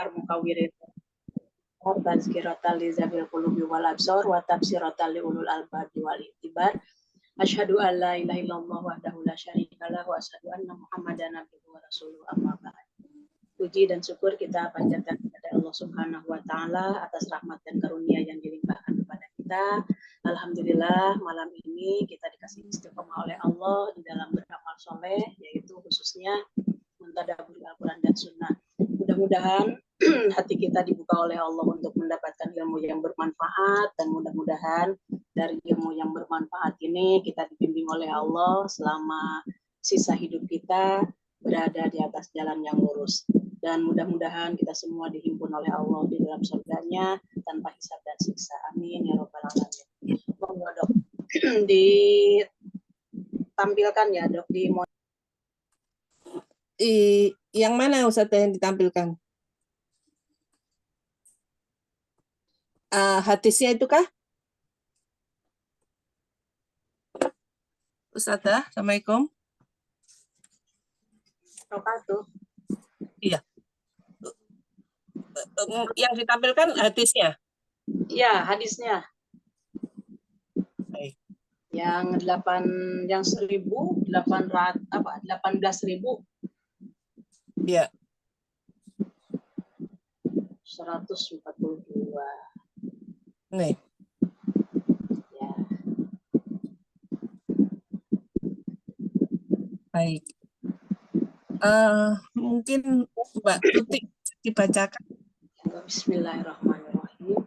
mukawirin tazkiratal lizabil qulubi wal absar wa tafsiratal liulul albab wal itibar. Asyhadu an la ilaha illallah wahdahu la syarikalah wa asyhadu anna Muhammadan abduhu wa rasuluhu amma ba'd. Puji dan syukur kita panjatkan kepada Allah Subhanahu wa taala atas rahmat dan karunia yang dilimpahkan kepada kita. Alhamdulillah malam ini kita dikasih istiqomah oleh Allah di dalam beramal soleh, yaitu khususnya mentadabburi Al-Quran dan Sunnah. Mudah-mudahan hati kita dibuka oleh Allah untuk mendapatkan ilmu yang bermanfaat, dan mudah-mudahan dari ilmu yang bermanfaat ini kita dibimbing oleh Allah selama sisa hidup kita berada di atas jalan yang lurus. Dan mudah-mudahan kita semua dihimpun oleh Allah di dalam surganya tanpa hisab dan siksa. Amin ya rabbal alamin. Monggo Dok, ditampilkan ya Dok yang mana Ustazah yang ditampilkan? Hadisnya itu kah? Ustazah, Assalamualaikum. Iya. Yang ditampilkan hadisnya? Iya, hadisnya. Baik. Yang 18.000 Iya. 142. Nih. Ya. Baik. Mungkin Mbak Tuti dibacakan. Bismillahirrahmanirrahim.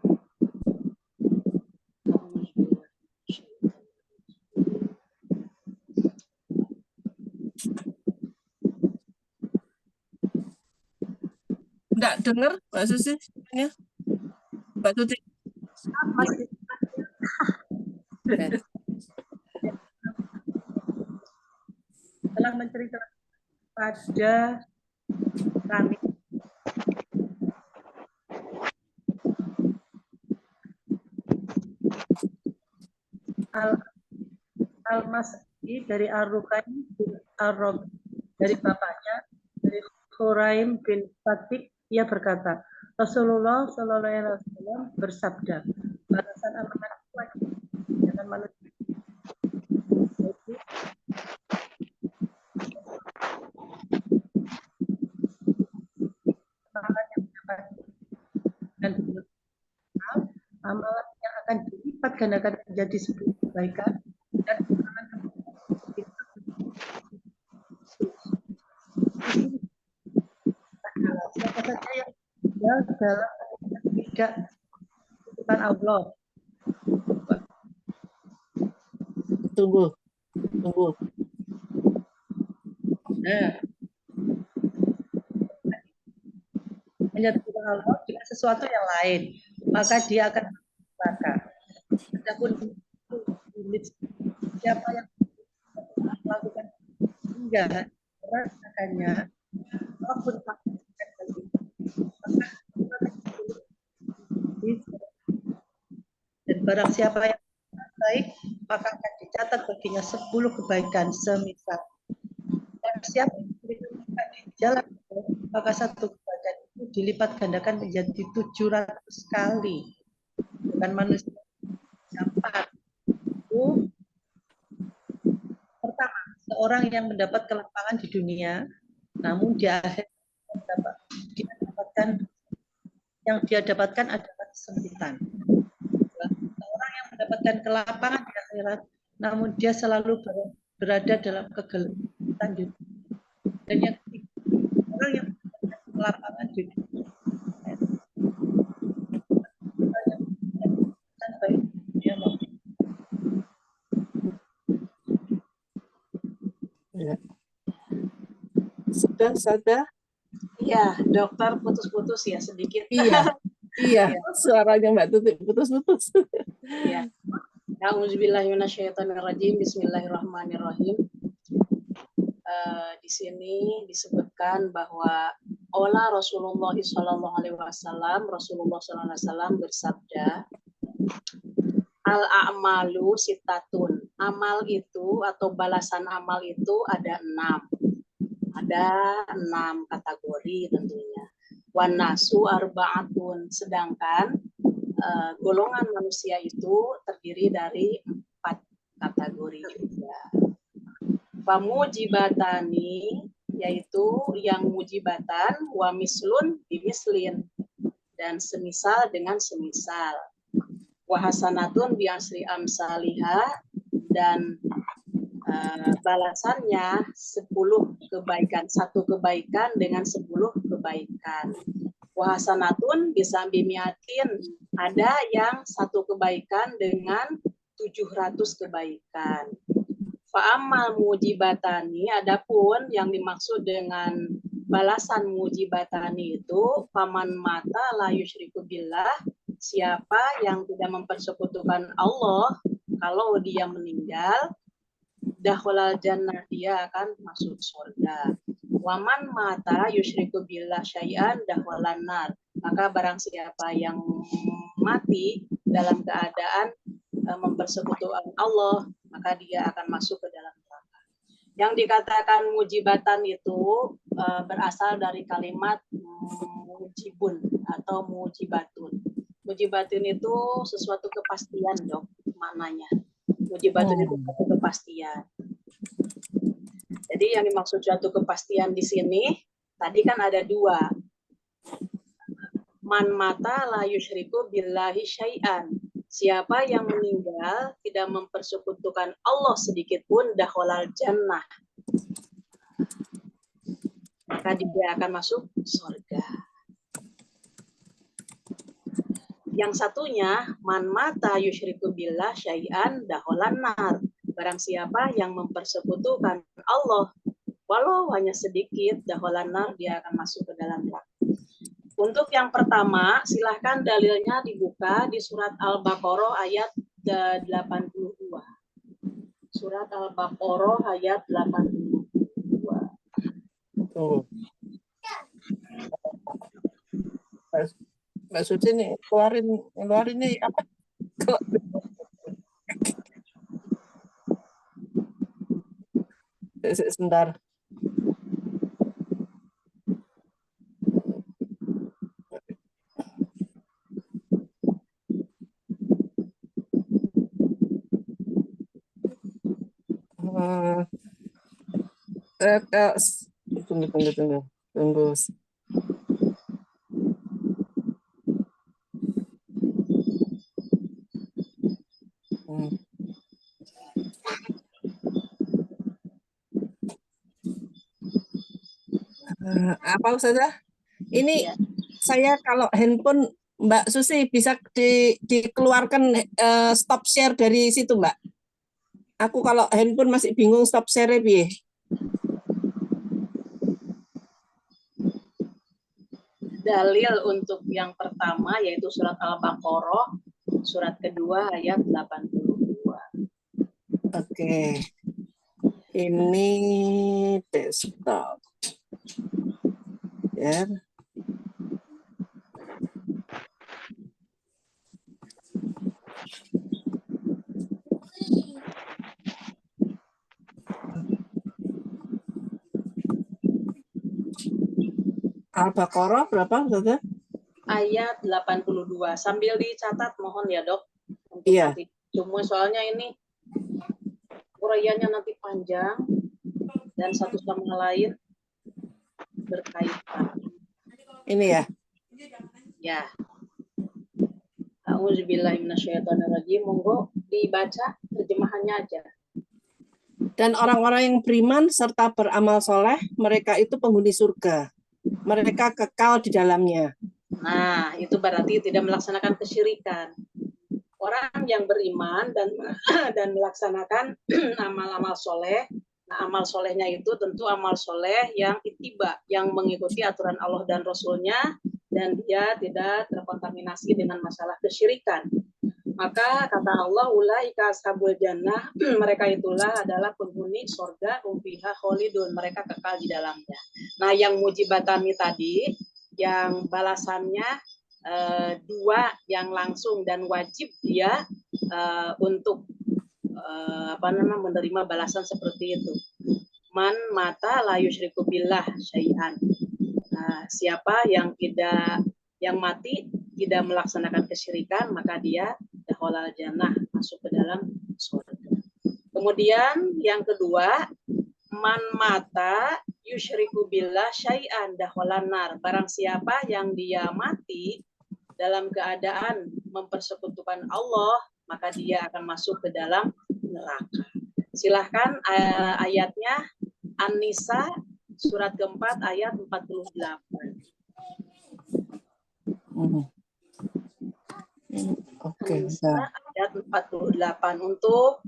Enggak dengar Mbak Susi? Mbak Tuti. Telah menceritakan pada kami Al-Mas'i dari Ar-Rukai bin Ar-Rob dari bapaknya dari Khuraim bin Fatik, ia berkata, Rasulullah Shallallahu Alaihi Wasallam bersabda, balasan amanah wajib dengan manusia yaitu amalan yang dapat dan amalan yang akan dilipat gandakan menjadi sebuah kebaikan dan amalan siapa saja yang tinggal dalam tidak bukan Allah. Tunggu. Nah, menyatukan Allah dengan sesuatu yang lain, maka dia akan terbakar. Adapun siapa yang melakukan hingga merasakannya, walaupun dan barang siapa yang baik, maka akan dicatat baginya 10 kebaikan semisal. Dan siapa yang diberikan di jalan, maka satu kebaikan itu dilipat gandakan menjadi 700 kali. Bukan manusia yang 4. Itu pertama, seorang yang mendapat kelapangan di dunia, namun di akhir yang dia dapatkan adalah kesempitan. Seorang yang mendapatkan kelapangan di akhirat, namun dia selalu berada dalam kegelapan di dunia. Dan yang ketiga, orang yang mendapatkan kelapangan di dunia, Sudah? Iya, dokter putus-putus ya sedikit. Iya, suaranya Mbak Tuti putus-putus. Iya. A'udzubillahi minasyaitonirrajim. Bismillahirrahmanirrahim. Di sini disebutkan bahwa Rasulullah Sallallahu Alaihi Wasallam bersabda, al-a'malu sitatun. Amal itu atau balasan amal itu ada 6. Ada 6 kategori tentunya. wan nasu arba'atun, sedangkan golongan manusia itu terdiri dari 4 kategori juga. Famujibatani, yaitu yang mujibatan, wa mislun bimislin, dan semisal dengan semisal. Wa hasanatun bi asri amsalihha, dan balasannya 10 kebaikan, 1 kebaikan dengan 10 kebaikan. Wa hasanatun bisa bimiatin, ada yang 1 kebaikan dengan 700 kebaikan. Fa'amal mujibatani, adapun yang dimaksud dengan balasan mujibatani itu, paman mata la yusyriku billah, siapa yang tidak mempersekutukan Allah, kalau dia meninggal, dakhalal jannah, dia akan masuk surga. Waman mata yusyriku billah syai'an dakhalan nar, maka barang siapa yang mati dalam keadaan mempersekutukan Allah, maka dia akan masuk ke dalam neraka. Yang dikatakan mujibatan itu berasal dari kalimat mujibun atau mujibatun. Mujibatun itu sesuatu kepastian, Dok, maknanya. Mujibatun itu sesuatu kepastian. Jadi yang dimaksud suatu kepastian di sini, tadi kan ada 2. Man mata la yusyriku billahi syai'an. Siapa yang meninggal tidak mempersekutukan Allah sedikit pun, dakhalal jannah, maka dia akan masuk surga. Yang satunya, man mata yusyriku billah syai'an dakhalan nar. Barang siapa yang mempersekutukan Allah walau hanya sedikit, dakhalan nar, dia akan masuk ke dalam neraka. Untuk yang pertama, silahkan dalilnya dibuka di surat Al-Baqarah ayat 82. Surat Al-Baqarah ayat 82. Tuh. Mbak Suci nih, keluarin nih apa? Sebentar. Tunggu. Apa Ustazah? Ini saya kalau handphone Mbak Susi bisa dikeluarkan stop share dari situ, Mbak. Aku kalau handphone masih bingung stop share piye. Dalil untuk yang pertama yaitu surat Al-Baqarah, surat kedua ayat 82. Oke. Ini desktop. Ya. Al-Baqarah berapa, Ustazah? Ayat 82. Sambil dicatat mohon ya, Dok. Untuk Iya. nanti semua, soalnya ini uraiannya nanti panjang dan satu sama lain berkaitan. Ini ya. Ya. Auzubillahi minasyaitonirrajim. Monggo dibaca terjemahannya aja. Dan orang-orang yang beriman serta beramal soleh, mereka itu penghuni surga. Mereka kekal di dalamnya. Nah, itu berarti tidak melaksanakan kesyirikan. Orang yang beriman dan melaksanakan amal-amal soleh. Nah, amal solehnya itu tentu amal soleh yang ittiba, yang mengikuti aturan Allah dan Rasulnya, dan dia tidak terkontaminasi dengan masalah kesyirikan. Maka kata Allah, ulaika ashabul jannah, mereka itulah adalah penghuni surga, fiha khalidun, mereka kekal di dalamnya. Nah, yang mujibatani tadi, yang balasannya 2 yang langsung dan wajib dia untuk menerima balasan seperti itu. Man mata la yusyriku billah syai'an. Siapa yang mati tidak melaksanakan kesyirikan, maka dia dakhalal jannah, masuk ke dalam surga. Kemudian yang kedua, man mata yusyriku billah syai'an dakhalan nar. Barang siapa yang dia mati dalam keadaan mempersekutukan Allah, maka dia akan masuk ke dalam neraka. Silahkan ayatnya An-Nisa surat keempat ayat 48. Oke, ayat 48 untuk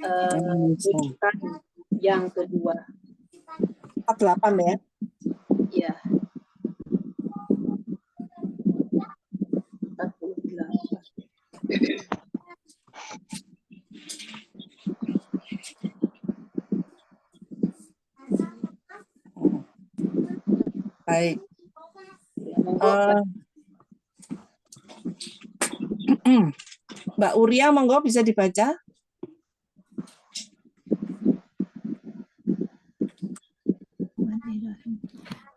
rujukan yang kedua. 48 ya. Iya. 48. Baik. Mbak Uria, monggo bisa dibaca.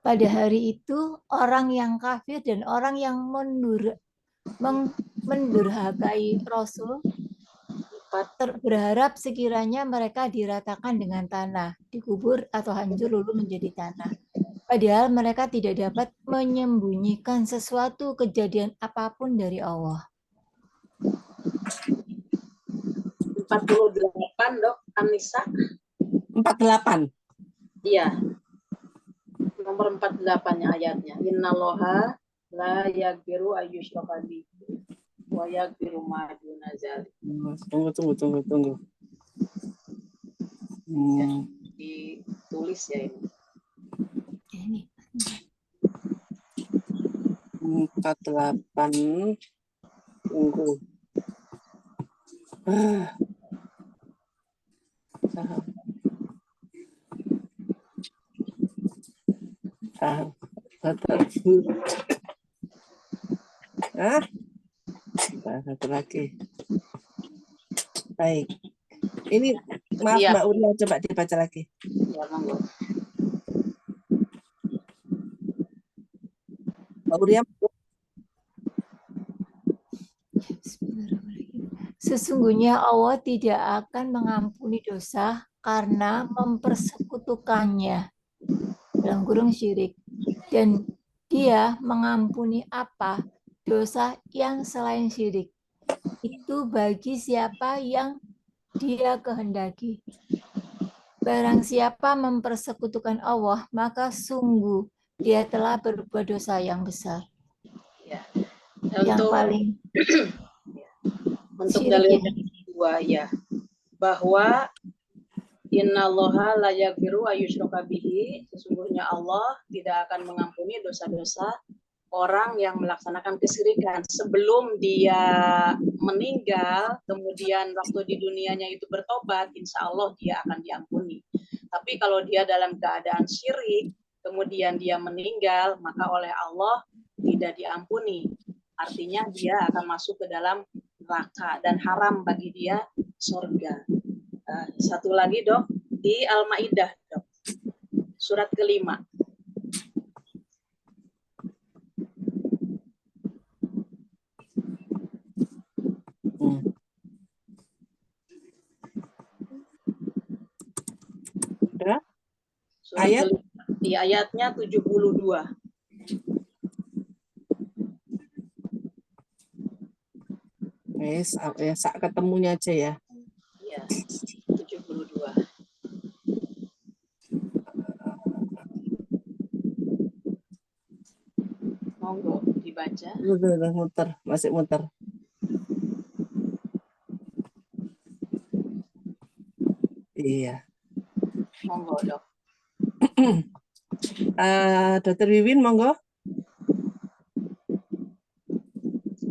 Pada hari itu, orang yang kafir dan orang yang mendurhakai Rasul berharap sekiranya mereka diratakan dengan tanah, dikubur atau hancur lalu menjadi tanah. Padahal mereka tidak dapat menyembunyikan sesuatu kejadian apapun dari Allah. 48, Dok, An-Nisa. 48. Iya. Nomor 48-nya ayatnya. Innallaha la yaghfiru ayyushraka bihi wa yaghfiru ma duna dzalik. Tunggu. Ditulis ya ini. Ini. 48. Tunggu. Satu lagi. Baik. Ini maaf ya. Mbak Uria, coba dibaca lagi. Ya, monggo. Mbak Uria. Sesungguhnya Allah tidak akan mengampuni dosa karena mempersekutukannya, dalam kurung syirik, dan Dia mengampuni apa dosa yang selain syirik itu bagi siapa yang Dia kehendaki. Barang siapa mempersekutukan Allah, maka sungguh dia telah berbuat dosa yang besar. Ya. Yang paling untuk dalil yang kedua ya, bahwa innallaha la yaghfiru ayyushraka bihi, sesungguhnya Allah tidak akan mengampuni dosa-dosa orang yang melaksanakan kesyirikan sebelum dia meninggal, kemudian waktu di dunianya itu bertobat, insya Allah dia akan diampuni. Tapi kalau dia dalam keadaan syirik, kemudian dia meninggal, maka oleh Allah tidak diampuni. Artinya dia akan masuk ke dalam neraka dan haram bagi dia surga. Satu lagi, Dok, di Al-Maidah, Dok. Surat ke-5. Ayat? Di ayatnya 72. Saat ketemunya aja ya. Iya, 72. Monggo dibaca. Muter, masih muter. Iya. Monggo, Dok. Dr. Wiwin, monggo.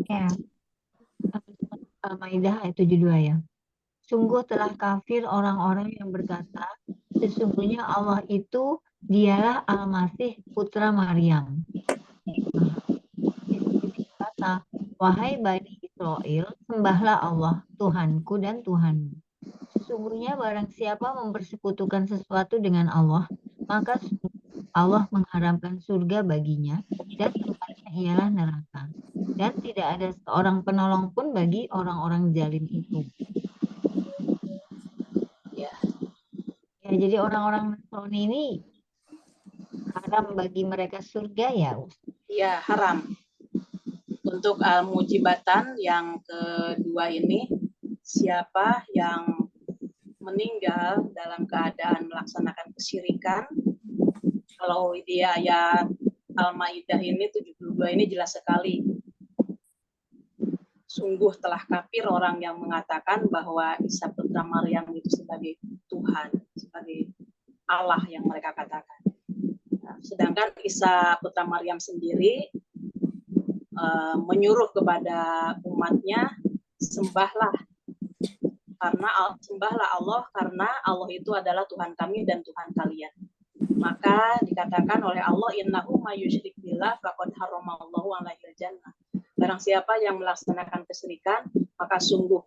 Ya. Al-Maidah ayat 72 ya. Sungguh telah kafir orang-orang yang berkata, sesungguhnya Allah itu dialah Al-Masih putra Maryam. Kata, wahai Bani Israel, sembahlah Allah, Tuhanku dan Tuhanmu. Sesungguhnya barang siapa mempersekutukan sesuatu dengan Allah, maka Allah mengharamkan surga baginya dan tempatnya ialah neraka. Dan tidak ada seorang penolong pun bagi orang-orang zalim itu. Ya. Ya, jadi orang-orang Nasrani ini haram bagi mereka surga ya. Ya, haram. Untuk al-mujibatan yang kedua ini, siapa yang meninggal dalam keadaan melaksanakan kesyirikan, kalau di ayat Al-Maidah ini 72 ini jelas sekali. Sungguh telah kafir orang yang mengatakan bahwa Isa putra Maryam itu sebagai Tuhan, sebagai Allah yang mereka katakan. Nah, sedangkan Isa putra Maryam sendiri menyuruh kepada umatnya, sembahlah Allah karena Allah itu adalah Tuhan kami dan Tuhan kalian. Maka dikatakan oleh Allah, innahu mayyusyrik billah faqad haramallahu alaihil jannah. Barang siapa yang melaksanakan kesyirikan, maka sungguh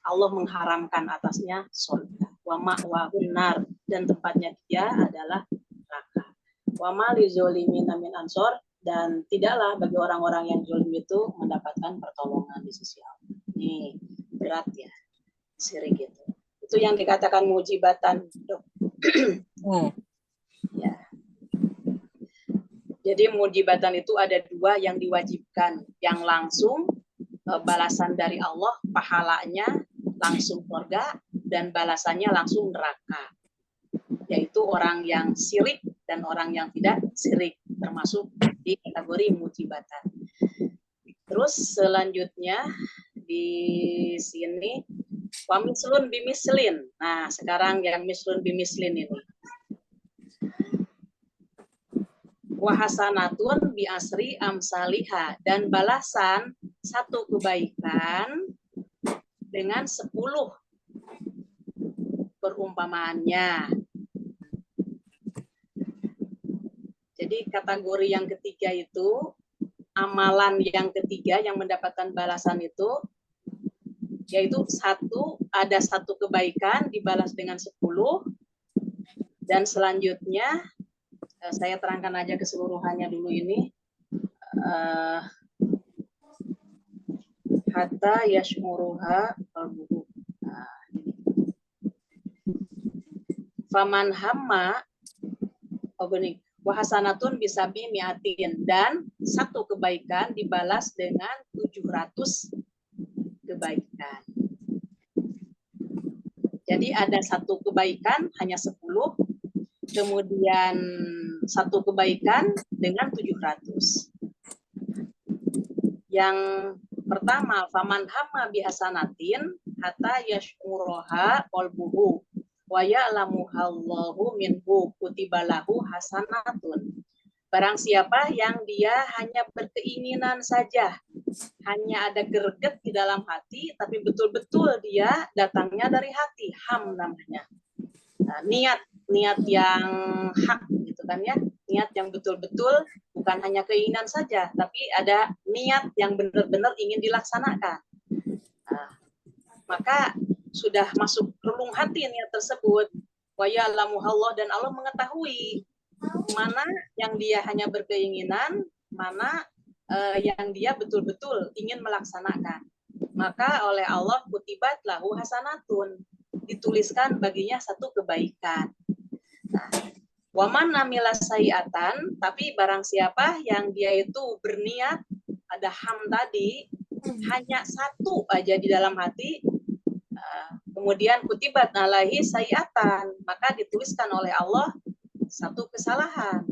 Allah mengharamkan atasnya surga. Wa ma'wahun nar, dan tempatnya dia adalah neraka. Wa ma lizolimina min ansor, dan tidaklah bagi orang-orang yang zalim itu mendapatkan pertolongan di sisi Allah. Ini berat ya, syirik itu. Itu yang dikatakan mujibatan, Dok. Ya. Jadi mujibatan itu ada dua yang diwajibkan, yang langsung balasan dari Allah, pahalanya langsung surga dan balasannya langsung neraka. Yaitu orang yang syirik dan orang yang tidak syirik, termasuk di kategori mujibatan. Terus selanjutnya di sini wa mislun bimislin. Nah, sekarang yang mislun bimislin ini. Wa hasanatun bi asri amsaliha, dan balasan satu kebaikan dengan 10 perumpamaannya. Jadi kategori yang ketiga itu, amalan yang ketiga yang mendapatkan balasan itu, yaitu ada satu kebaikan dibalas dengan 10, dan selanjutnya saya terangkan aja keseluruhannya dulu ini. Hatta yashmuruha qalbuhu. Faman hamma wahasanatun bisabi miatin, dan satu kebaikan dibalas dengan 700 kebaikan. Jadi ada satu kebaikan hanya 10, kemudian satu kebaikan dengan 700. Yang pertama, faman hamma bihasanatin hatta yashmuroha qalbuhu wa ya'lamuhallahu minhu kutibalahu hasanatun. Barang siapa yang dia hanya berkeinginan saja, hanya ada greget di dalam hati, tapi betul-betul dia datangnya dari hati, ham namanya. Nah, niat yang hak gitu kan ya, niat yang betul-betul, bukan hanya keinginan saja, tapi ada niat yang benar-benar ingin dilaksanakan. Nah, maka sudah masuk relung hati niat tersebut. Wa ya'lamuhallah, dan Allah mengetahui mana yang dia hanya berkeinginan, mana yang dia betul-betul ingin melaksanakan. Maka oleh Allah kutibat lahu hasanatun, dituliskan baginya satu kebaikan. Nah, waman amila sayiatan, tapi barang siapa yang dia itu berniat, ada ham tadi, hanya satu aja di dalam hati, kemudian kutibat alaihi sayiatan, maka dituliskan oleh Allah satu kesalahan.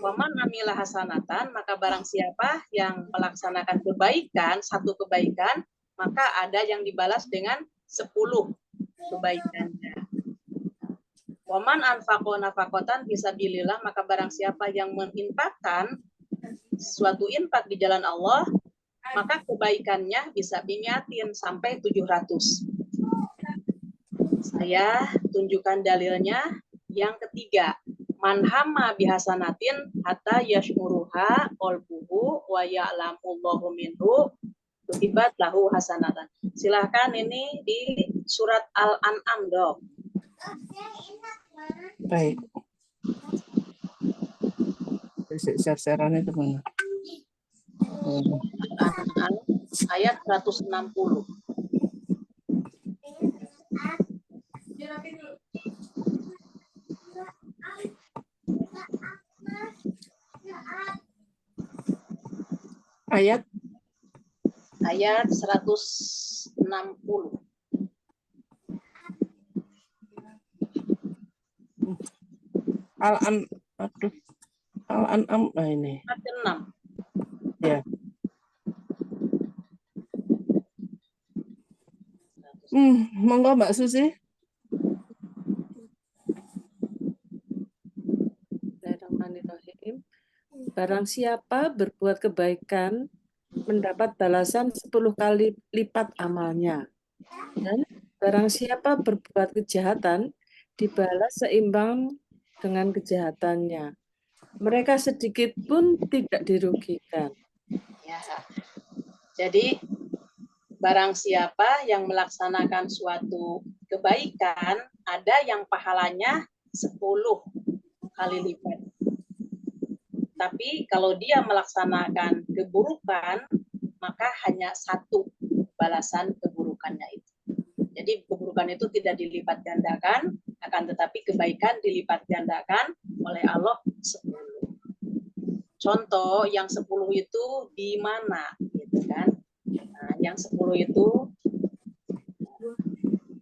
Waman amila hasanatan, maka barang siapa yang melaksanakan kebaikan, satu kebaikan, maka ada yang dibalas dengan 10 kebaikannya. Waman anfaqo nafaqatan fisabilillah, maka barang siapa yang menginfakkan suatu infak di jalan Allah, maka kebaikannya bisa bimiatin sampai 700. Saya tunjukkan dalilnya yang ketiga. Man hamma bihasanatin hatta yashmuruha qalbuhu wa ya'lamullahu minhu kutibat lahu hasanatan. Silahkan ini di surat Al-An'am, Dok. Baik. Share-sharean itu mana? Al-An'am ayat 160. Ayat Ayat 160. Al-An'am, ini. Ayat 6. Ya. Monggo Mbak Susi. Bismillahirrahmanirrahim. Barang siapa berbuat kebaikan mendapat balasan 10 kali lipat amalnya. Dan barang siapa berbuat kejahatan dibalas seimbang dengan kejahatannya. Mereka sedikit pun tidak dirugikan. Ya. Jadi barang siapa yang melaksanakan suatu kebaikan, ada yang pahalanya 10 kali lipat. Tapi kalau dia melaksanakan keburukan, maka hanya 1 balasan keburukannya itu. Jadi keburukan itu tidak dilipat gandakan, akan tetapi kebaikan dilipat gandakan oleh Allah 10. Contoh yang 10 itu di mana, gitu kan? Nah, yang 10 itu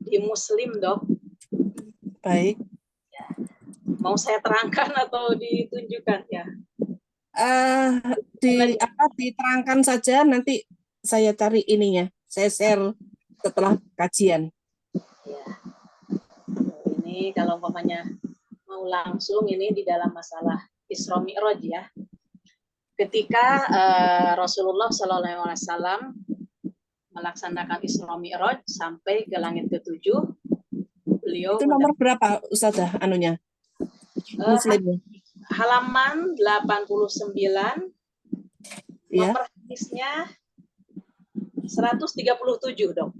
di Muslim, Dok. Baik. Ya. Mau saya terangkan atau ditunjukkan ya? Diterangkan saja, nanti saya cari ininya. Saya share setelah kajian. Ya. Ini kalau umpamanya mau langsung ini di dalam masalah Isra Mi'raj ya. Ketika Rasulullah SAW melaksanakan Isra Mi'raj sampai ke langit ke-7, beliau itu nomor berapa Ustazah anunya? Muslimnya. Halaman 89, Ya. nomor hadisnya 137, Dok.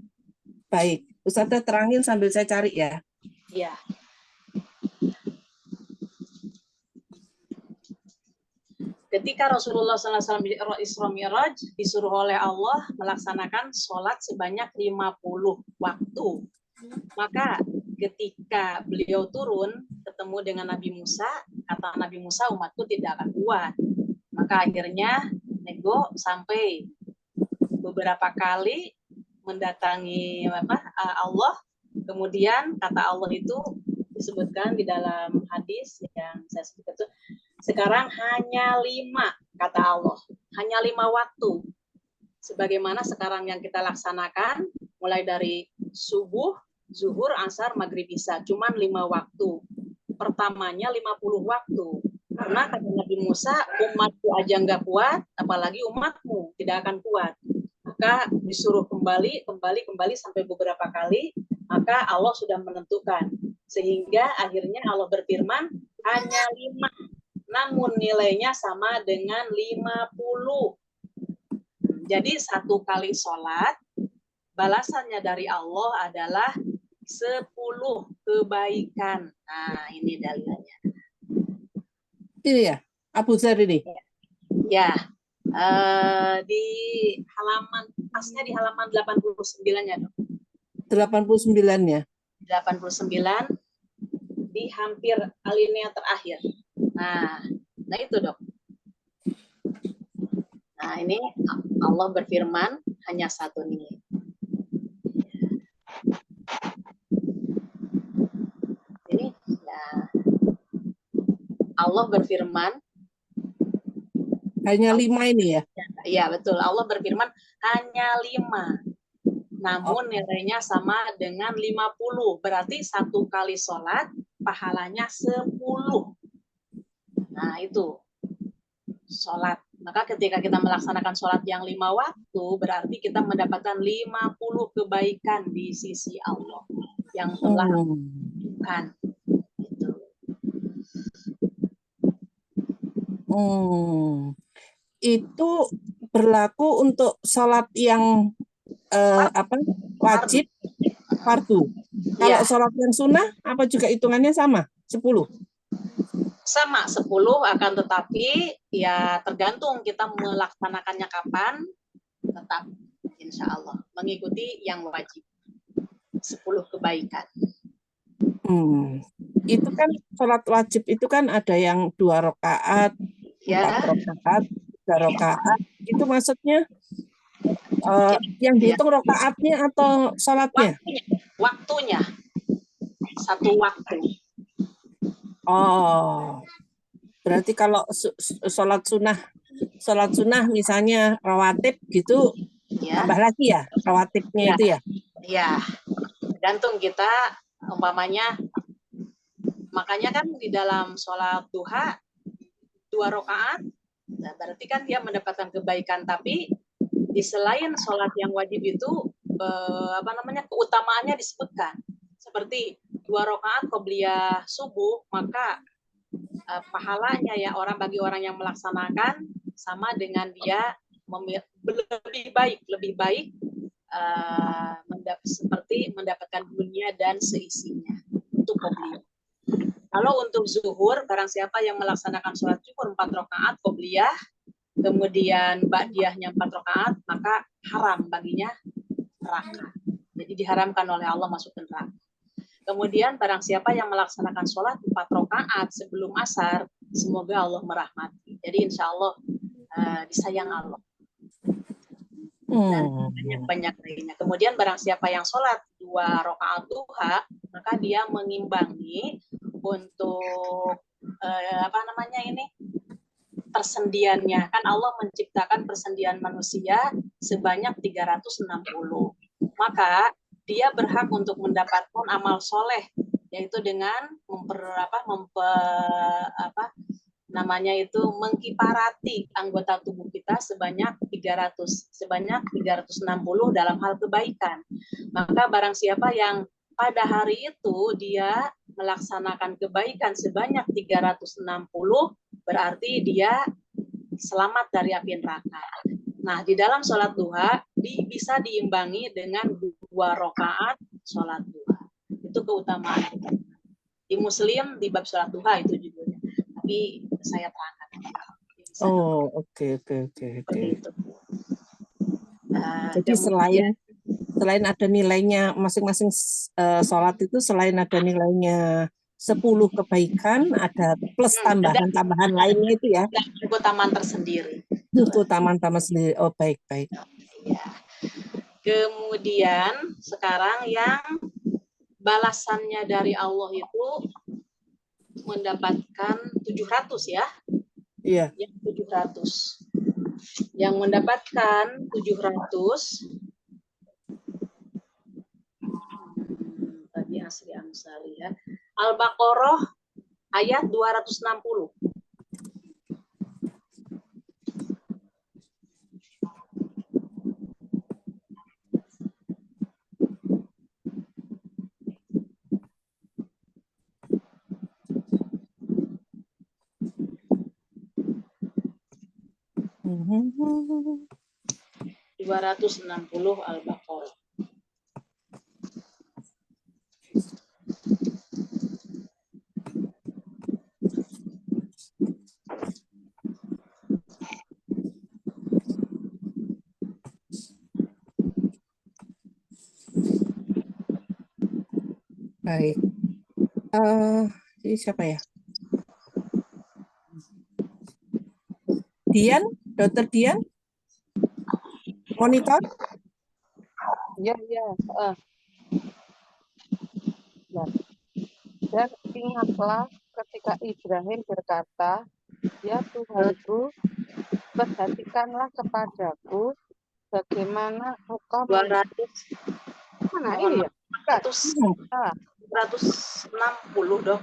Baik, Ustazah terangin sambil saya cari ya. Ya. Ketika Rasulullah SAW Isra Mi'raj disuruh oleh Allah melaksanakan sholat sebanyak 50 waktu. Maka ketika beliau turun ketemu dengan Nabi Musa, kata Nabi Musa, umatku tidak akan kuat. Maka akhirnya nego sampai beberapa kali mendatangi Allah. Kemudian kata Allah itu disebutkan di dalam hadis yang saya sebutkan itu, sekarang hanya 5, kata Allah, hanya 5 waktu. Sebagaimana sekarang yang kita laksanakan, mulai dari subuh, zuhur, asar, maghrib, isya, cuman 5 waktu. Pertamanya 50 waktu. Karena kata Nabi Musa, umatku aja nggak kuat, apalagi umatmu tidak akan kuat. Maka disuruh kembali sampai beberapa kali, maka Allah sudah menentukan. Sehingga akhirnya Allah berfirman, hanya 5. Namun nilainya sama dengan 50. Jadi 1 kali sholat, balasannya dari Allah adalah 10 kebaikan. Nah, ini dalilnya. Ini ya, Abu Dzar ini. Ya, di halaman, pasnya di halaman 89-nya, Dok. 89-nya. 89 di hampir alinea terakhir. Nah itu, Dok. Nah, ini Allah berfirman hanya 1 nilai. Ini ya, Allah berfirman hanya 5 ini ya? Ya, betul. Allah berfirman hanya 5. Namun nilainya sama dengan 50. Berarti 1 kali sholat pahalanya 10. Nah, itu sholat. Maka ketika kita melaksanakan sholat yang 5 waktu, berarti kita mendapatkan 50 kebaikan di sisi Allah yang telah ditentukan. Gitu. Itu berlaku untuk sholat yang wajib, fardu. Kalau sholat yang sunnah, apa juga hitungannya sama? 10? Sama 10, akan tetapi ya tergantung kita melaksanakannya kapan, tetap insya Allah mengikuti yang wajib. 10 kebaikan. Itu kan sholat wajib itu kan ada yang 2 rakaat, 4 Ya, rakaat, 3 rakaat. Itu maksudnya yang dihitung rakaatnya atau sholatnya? waktunya. Satu waktu. Oh, berarti kalau sholat sunnah misalnya rawatib gitu, Ya, tambah lagi ya rawatibnya Ya. itu ya? ya. Tergantung kita umpamanya. Makanya kan di dalam sholat duha 2 rakaat, nah berarti kan dia mendapatkan kebaikan. Tapi di selain sholat yang wajib itu keutamaannya disebutkan seperti 2 rakaat qobliyah subuh, maka pahalanya ya bagi orang yang melaksanakan sama dengan dia lebih baik seperti mendapatkan dunia dan seisinya untuk qobliyah. Kalau untuk zuhur, barang siapa yang melaksanakan sholat zuhur 4 rakaat qobliyah, kemudian ba'diyahnya 4 rakaat, maka haram baginya neraka. Jadi diharamkan oleh Allah masuk ke neraka. Kemudian barang siapa yang melaksanakan sholat 4 rakaat sebelum asar, semoga Allah merahmati. Jadi insya Allah disayang Allah. Dan banyak-banyak lainnya. Kemudian barang siapa yang sholat 2 rakaat duha, maka dia mengimbangi untuk persendiannya. Kan Allah menciptakan persendian manusia sebanyak 360. Maka dia berhak untuk mendapatkan amal soleh, yaitu dengan mengkiparati anggota tubuh kita sebanyak 360 dalam hal kebaikan. Maka barang siapa yang pada hari itu dia melaksanakan kebaikan sebanyak 360, berarti dia selamat dari api neraka. Nah, di dalam sholat duha bisa diimbangi dengan 2 rakaat sholat duha. Itu keutamaan. Di Muslim di bab sholat duha itu judulnya. Tapi saya terangkan. Oh, oke. Jadi selain ada nilainya masing-masing sholat itu, selain ada nilainya 10 kebaikan, ada plus tambahan lainnya itu ya. Keutamaan tersendiri. Keutamaan sendiri. Oh, baik. Ya. Kemudian sekarang yang balasannya dari Allah itu mendapatkan 700 ya. Iya. Yang 700. Yang mendapatkan 700 tadi Asri Amsali ya. Al-Baqarah ayat 260. Mm-hmm. 260 Al-Baqarah. Baik. Ini siapa ya? Dian, Dokter Dian? Monitor? Ya. Dan ingatlah ketika Ibrahim berkata, ya Tuhanku, perhatikanlah kepadaku bagaimana engkau 200 mana ini ya? 260 dong.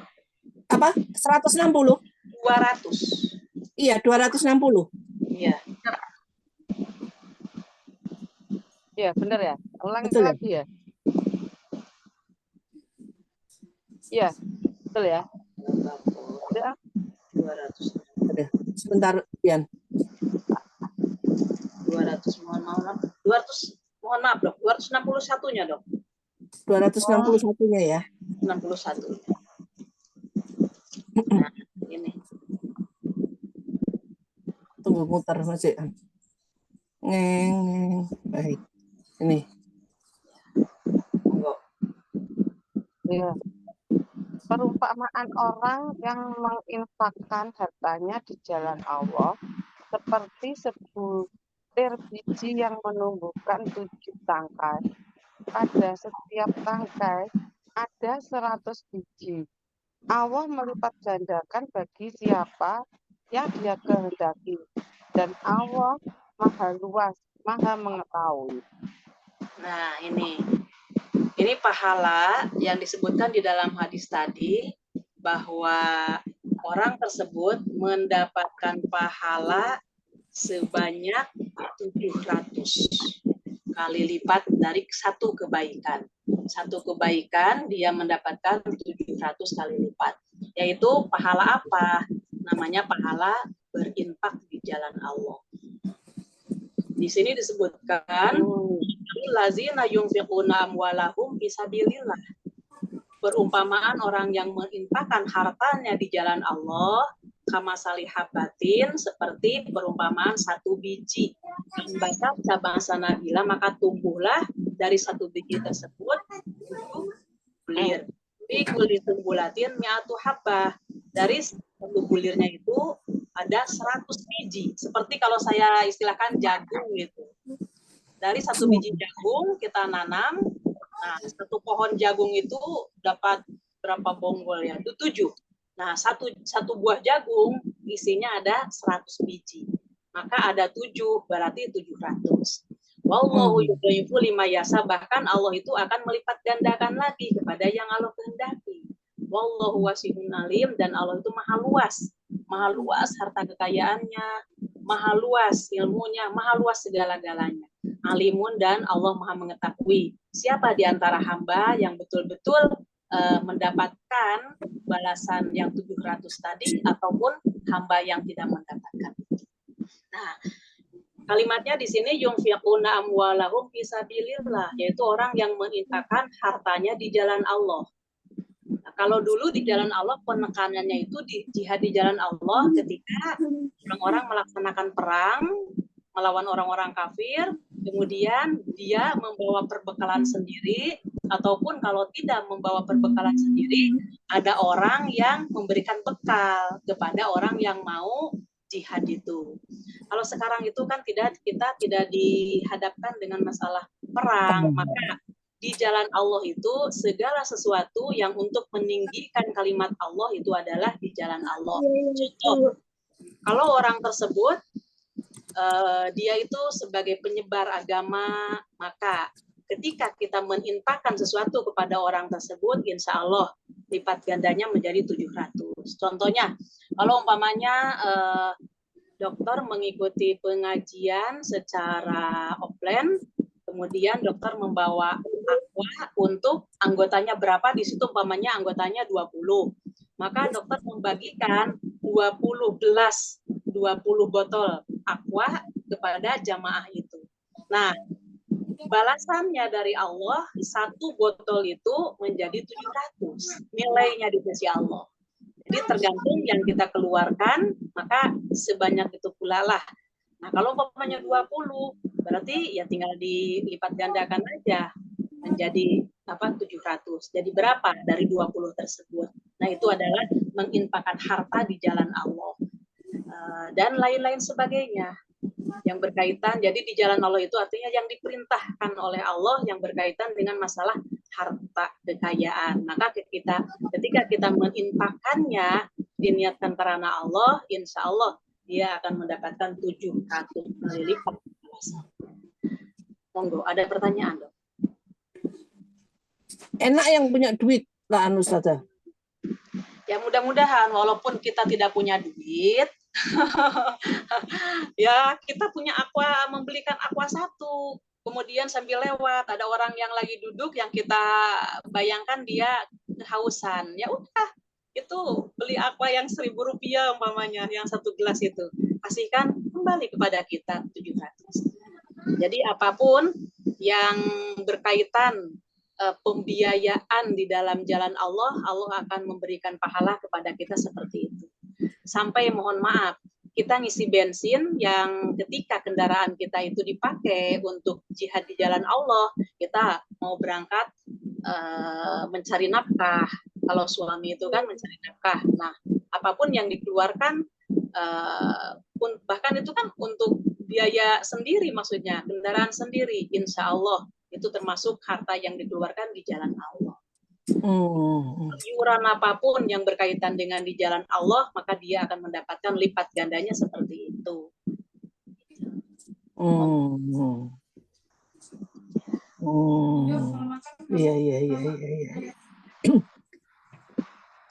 Apa? 160? 200. Iya, 260. Iya. Ya, benar ya. Ulangi Betul, lagi ya. Iya, betul ya. Udah. 200. Sebentar, Dian. 200 mohon maaf. 200 mohon maaf, Dok. 261-nya, Dok. 261-nya ya. 61. Nah, ini. tunggu muter masih. Ngeng. Baik. Ini. Monggo. Ya. Perumpamaan orang yang menginfakkan hartanya di jalan Allah seperti sebutir biji yang menumbuhkan 7 tangkai. Pada setiap tangkai ada 100 biji. Allah melipat gandakan bagi siapa yang Dia kehendaki. Dan Allah Maha luas, Maha mengetahui. Nah, ini pahala yang disebutkan di dalam hadis tadi, bahwa orang tersebut mendapatkan pahala sebanyak 700 kali lipat dari satu kebaikan. Satu kebaikan dia mendapatkan 700 kali lipat. Yaitu pahala apa? Namanya pahala berinfak di jalan Allah. Di sini disebutkan lazina yunfiquna amwalahum fisabilillah. Perumpamaan orang yang menginfakkan hartanya di jalan Allah kama salihabatin, seperti perumpamaan satu biji. Membaca cabang sanabila, maka tumbuhlah dari satu biji tersebut 7 bulir. Di kulit tumbulatin mi'atu habbah. Dari satu bulirnya itu ada 100 biji. Seperti kalau saya istilahkan jagung gitu. Dari satu biji jagung kita nanam. Nah, satu pohon jagung itu dapat berapa bonggol ya? Itu 7. Nah, satu buah jagung isinya ada 100 biji. Maka ada 7, berarti 700. Wallahu yudhaifu lima yasa, bahkan Allah itu akan melipat gandakan lagi kepada yang Allah kehendaki. Wallahu wasi'un alim, dan Allah itu maha luas harta kekayaannya, maha luas ilmunya, maha luas segala-galanya. Alimun, dan Allah maha mengetahui siapa di antara hamba yang betul-betul mendapatkan balasan yang 700 tadi, ataupun hamba yang tidak mendapatkan. Nah, kalimatnya di sini yunfiquna amwalahum fisabilillah, yaitu orang yang menginfakkan hartanya di jalan Allah. Nah, kalau dulu di jalan Allah penekanannya itu di jihad di jalan Allah ketika orang-orang melaksanakan perang melawan orang-orang kafir, kemudian dia membawa perbekalan sendiri, ataupun kalau tidak membawa perbekalan sendiri, ada orang yang memberikan bekal kepada orang yang mau jihad itu. Kalau sekarang itu kan kita tidak dihadapkan dengan masalah perang, maka di jalan Allah itu segala sesuatu yang untuk meninggikan kalimat Allah itu adalah di jalan Allah. Contoh, kalau orang tersebut dia itu sebagai penyebar agama, maka ketika kita menginfakkan sesuatu kepada orang tersebut, insya Allah lipat gandanya menjadi 700. Contohnya, kalau umpamanya dokter mengikuti pengajian secara offline, kemudian dokter membawa aqua untuk anggotanya berapa, di situ umpamanya anggotanya 20. Maka dokter membagikan 20 gelas, 20 botol aqua kepada jamaah itu. Nah, balasannya dari Allah, satu botol itu menjadi 700 nilainya di sisi Allah. Jadi tergantung yang kita keluarkan, maka sebanyak itu pula lah. Nah, kalau umpamanya 20, berarti ya tinggal dilipat gandakan aja menjadi 700. Jadi berapa dari 20 tersebut? Nah, itu adalah menginfakkan harta di jalan Allah. Dan lain-lain sebagainya yang berkaitan. Jadi di jalan Allah itu artinya yang diperintahkan oleh Allah yang berkaitan dengan masalah harta kekayaan. Maka ketika kita menginfakkannya diniatkan karena Allah, insya Allah dia akan mendapatkan 700 kali lipat. Monggo, ada pertanyaan, Dok? Enak yang punya duit lah, Ustazah. Ya mudah-mudahan walaupun kita tidak punya duit, ya kita punya aqua, membelikan aqua 1, kemudian sambil lewat ada orang yang lagi duduk yang kita bayangkan dia kehausan, ya udah itu beli aqua yang 1.000 rupiah umpamanya, yang 1 gelas itu kasihkan kembali kepada kita 700. Jadi apapun yang berkaitan pembiayaan di dalam jalan Allah, Allah akan memberikan pahala kepada kita seperti itu. Sampai mohon maaf, kita ngisi bensin yang ketika kendaraan kita itu dipakai untuk jihad di jalan Allah, kita mau berangkat mencari nafkah. Kalau suami itu kan mencari nafkah. Nah, apapun yang dikeluarkan, bahkan itu kan untuk biaya sendiri, maksudnya kendaraan sendiri, insya Allah itu termasuk harta yang dikeluarkan di jalan Allah. Iuran apapun yang berkaitan dengan di jalan Allah, maka dia akan mendapatkan lipat gandanya seperti itu. Iya.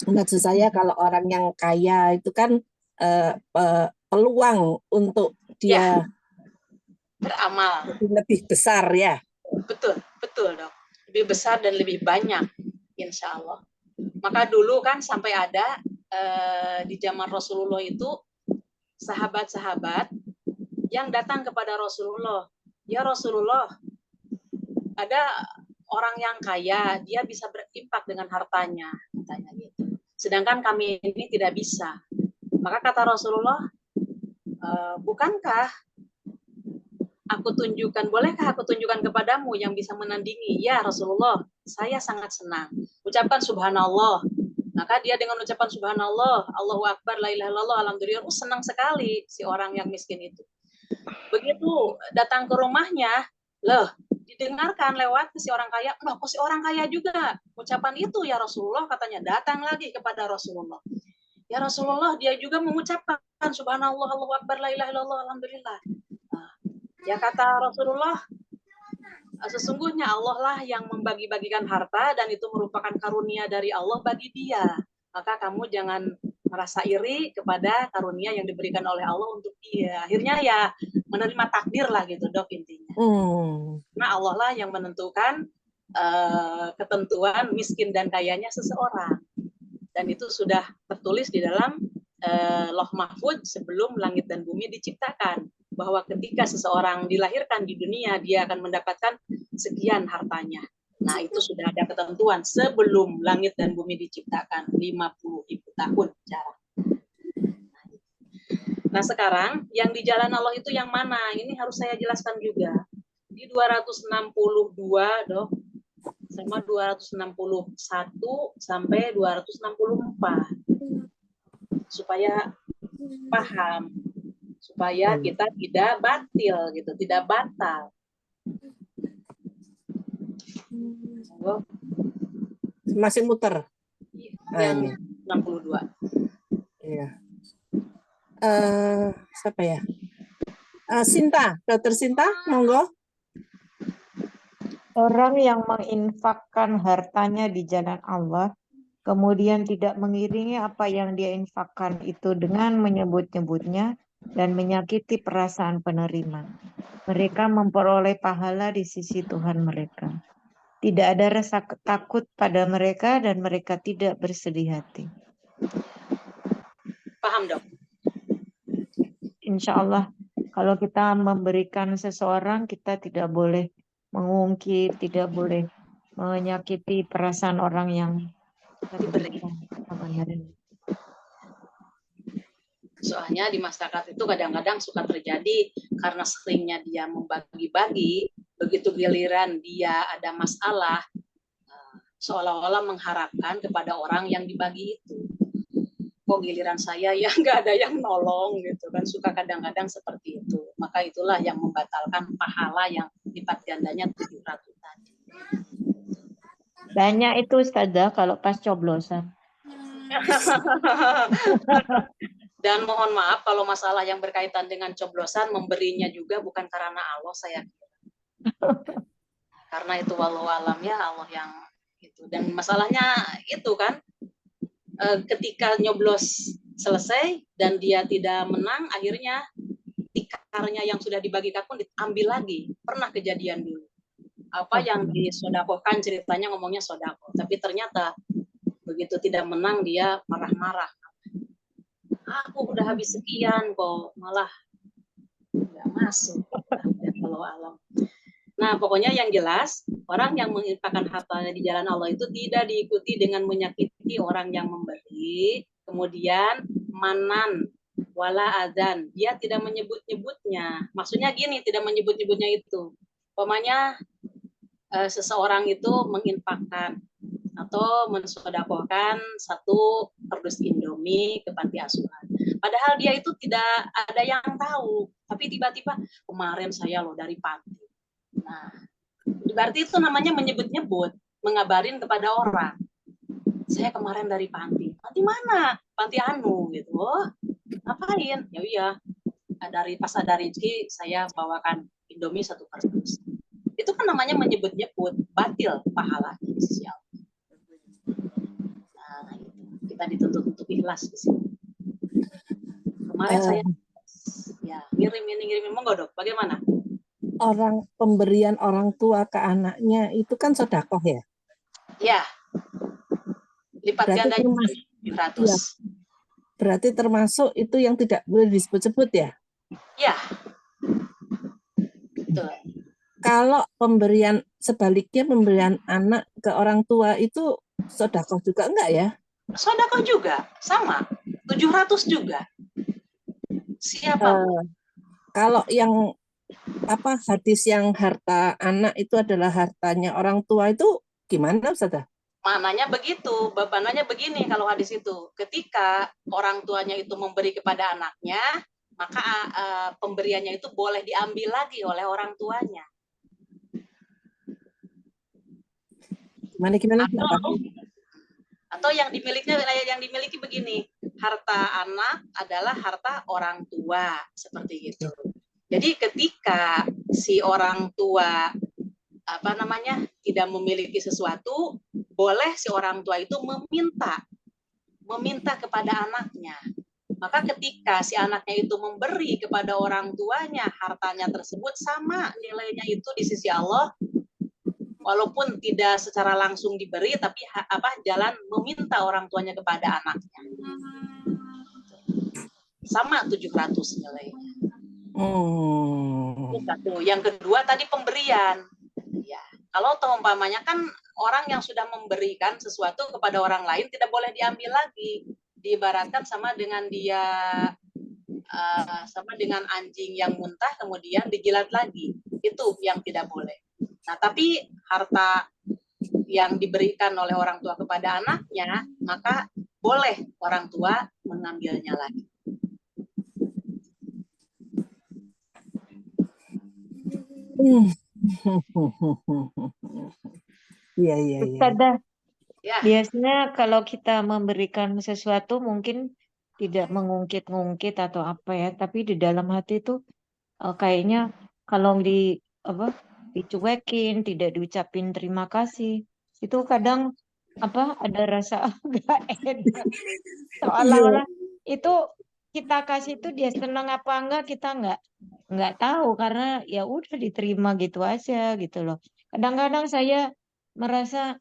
Maksud saya kalau orang yang kaya itu kan peluang untuk dia beramal lebih besar ya. Betul dok. Lebih besar dan lebih banyak, insya Allah. Maka dulu kan sampai ada di zaman Rasulullah itu sahabat-sahabat yang datang kepada Rasulullah, ya Rasulullah, ada orang yang kaya, dia bisa berinfak dengan hartanya, katanya gitu. Sedangkan kami ini tidak bisa. Maka kata Rasulullah, bukankah bolehkah aku tunjukkan kepadamu yang bisa menandingi? Ya Rasulullah, saya sangat senang. Ucapkan subhanallah. Maka dia dengan ucapan subhanallah, Allahu Akbar, la ilaha illallah, alhamdulillah, senang sekali si orang yang miskin itu. Begitu datang ke rumahnya, loh, didengarkan lewat si orang kaya, loh kok si orang kaya juga ucapan itu ya Rasulullah, katanya datang lagi kepada Rasulullah. Ya Rasulullah, dia juga mengucapkan subhanallah, Allahu Akbar, la ilaha illallah, alhamdulillah. Ya kata Rasulullah, sesungguhnya Allah lah yang membagi-bagikan harta dan itu merupakan karunia dari Allah bagi dia. Maka kamu jangan merasa iri kepada karunia yang diberikan oleh Allah untuk dia. Akhirnya ya menerima takdir lah gitu dok intinya. Nah Allah lah yang menentukan ketentuan miskin dan kayanya seseorang. Dan itu sudah tertulis di dalam Lauh Mahfudz sebelum langit dan bumi diciptakan. Bahwa ketika seseorang dilahirkan di dunia, dia akan mendapatkan sekian hartanya. Nah, itu sudah ada ketentuan sebelum langit dan bumi diciptakan, 50.000 tahun jarak. Nah, sekarang yang di jalan Allah itu yang mana? Ini harus saya jelaskan juga. Di 262, dok, sama 261 sampai 264. Supaya paham. Supaya kita tidak batil gitu, tidak batal. Masih muter. Yang 62. Iya. Siapa ya? Sinta, Dr. Sinta, monggo. Orang yang menginfakkan hartanya di jalan Allah, kemudian tidak mengiringi apa yang dia infakkan itu dengan menyebut-nyebutnya dan menyakiti perasaan penerima. Mereka memperoleh pahala di sisi Tuhan mereka. Tidak ada rasa takut pada mereka dan mereka tidak bersedih hati. Paham, dok? Insya Allah, kalau kita memberikan seseorang, kita tidak boleh mengungkit, tidak boleh menyakiti perasaan orang yang diberi. Soalnya di masyarakat itu kadang-kadang suka terjadi karena seringnya dia membagi-bagi, begitu giliran dia ada masalah, seolah-olah mengharapkan kepada orang yang dibagi itu. Kok giliran saya ya nggak ada yang nolong gitu kan, suka kadang-kadang seperti itu. Maka itulah yang membatalkan pahala yang lipat gandanya 700 tadi. Banyak itu Ustazah kalau pas coblosan. Dan mohon maaf kalau masalah yang berkaitan dengan coblosan, memberinya juga bukan karena Allah, saya kira. Karena itu wallahu alam ya, Allah yang itu. Dan masalahnya itu kan, ketika nyoblos selesai dan dia tidak menang, akhirnya tikarnya yang sudah dibagikan pun diambil lagi. Pernah kejadian dulu. Apa yang disodakohkan ceritanya ngomongnya sodako, tapi ternyata begitu tidak menang dia marah-marah. Aku udah habis sekian kok, malah nggak masuk. Kalau alam. Nah, pokoknya yang jelas, orang yang menginfakkan hartanya di jalan Allah itu tidak diikuti dengan menyakiti orang yang memberi, kemudian manan, wala adzan. Dia tidak menyebut-nyebutnya. Maksudnya gini, tidak menyebut-nyebutnya itu. Umpamanya seseorang itu menginfakkan atau mensedekahkan 1 kardus Indomie ke panti asuhan. Padahal dia itu tidak ada yang tahu, tapi tiba-tiba kemarin saya loh dari panti. Nah, berarti itu namanya menyebut-nyebut, mengabarin kepada orang. Saya kemarin dari panti. Panti mana? Panti anu gitu. Oh, ngapain? Ya iya. Dari pas ada rezeki saya bawakan Indomie 1 kardus. Itu kan namanya menyebut-nyebut, batil pahala di sisi Allah. Nah, kita dituntut untuk ikhlas di sini. Kemarin saya ya ngirim monggo Dok, bagaimana? Pemberian orang tua ke anaknya itu kan sedekah ya? Ya. Lipat ganda 700. Ya. Berarti termasuk itu yang tidak boleh disebut-sebut ya? Ya. Betul. Kalau sebaliknya pemberian anak ke orang tua itu sedekah juga enggak ya? Sedekah juga, sama. 700 juga. Siapa? Kalau yang hadis yang harta anak itu adalah hartanya orang tua itu gimana Ustazah? Maknanya begitu, babananya begini kalau hadis itu. Ketika orang tuanya itu memberi kepada anaknya, maka pemberiannya itu boleh diambil lagi oleh orang tuanya. Gimana? Atau yang dimiliki begini, harta anak adalah harta orang tua, seperti itu. Jadi ketika si orang tua tidak memiliki sesuatu, boleh si orang tua itu meminta kepada anaknya. Maka ketika si anaknya itu memberi kepada orang tuanya, hartanya tersebut sama nilainya itu di sisi Allah, walaupun tidak secara langsung diberi, tapi jalan meminta orang tuanya kepada anaknya. Sama 700 nilainya. Satu. Yang kedua tadi pemberian. Ya, kalau umpamanya kan orang yang sudah memberikan sesuatu kepada orang lain tidak boleh diambil lagi. Diibaratkan sama dengan dengan anjing yang muntah kemudian dijilat lagi. Itu yang tidak boleh. Nah, tapi harta yang diberikan oleh orang tua kepada anaknya, maka boleh orang tua mengambilnya lagi. Iya. Ustazah, biasanya kalau kita memberikan sesuatu mungkin tidak mengungkit-ungkit atau apa ya, tapi di dalam hati itu kayaknya kalau dicuekin, tidak diucapin terima kasih, itu kadang ada rasa enggak enak. Seolah-olah itu kita kasih itu dia senang apa enggak kita enggak tahu karena ya udah diterima gitu aja gitu loh. Kadang-kadang saya merasa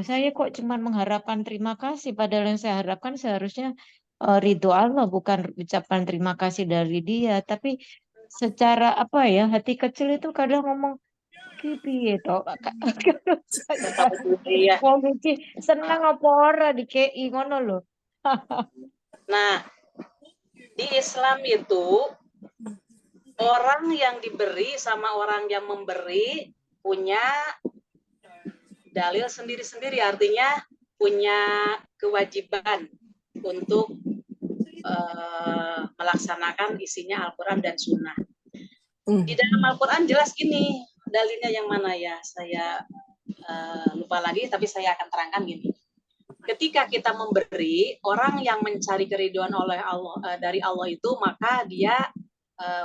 saya kok cuma mengharapkan terima kasih padahal yang saya harapkan seharusnya ridho Allah bukan ucapan terima kasih dari dia, tapi secara hati kecil itu kadang ngomong piye to wong iki seneng apa ora dikei ngono lho. Nah, di Islam itu orang yang diberi sama orang yang memberi punya dalil sendiri-sendiri, artinya punya kewajiban untuk melaksanakan isinya Al-Quran dan Sunnah. Di dalam Al-Quran jelas gini, dalilnya yang mana ya? Saya lupa lagi, tapi saya akan terangkan gini. Ketika kita memberi, orang yang mencari keridhaan oleh Allah dari Allah itu, maka dia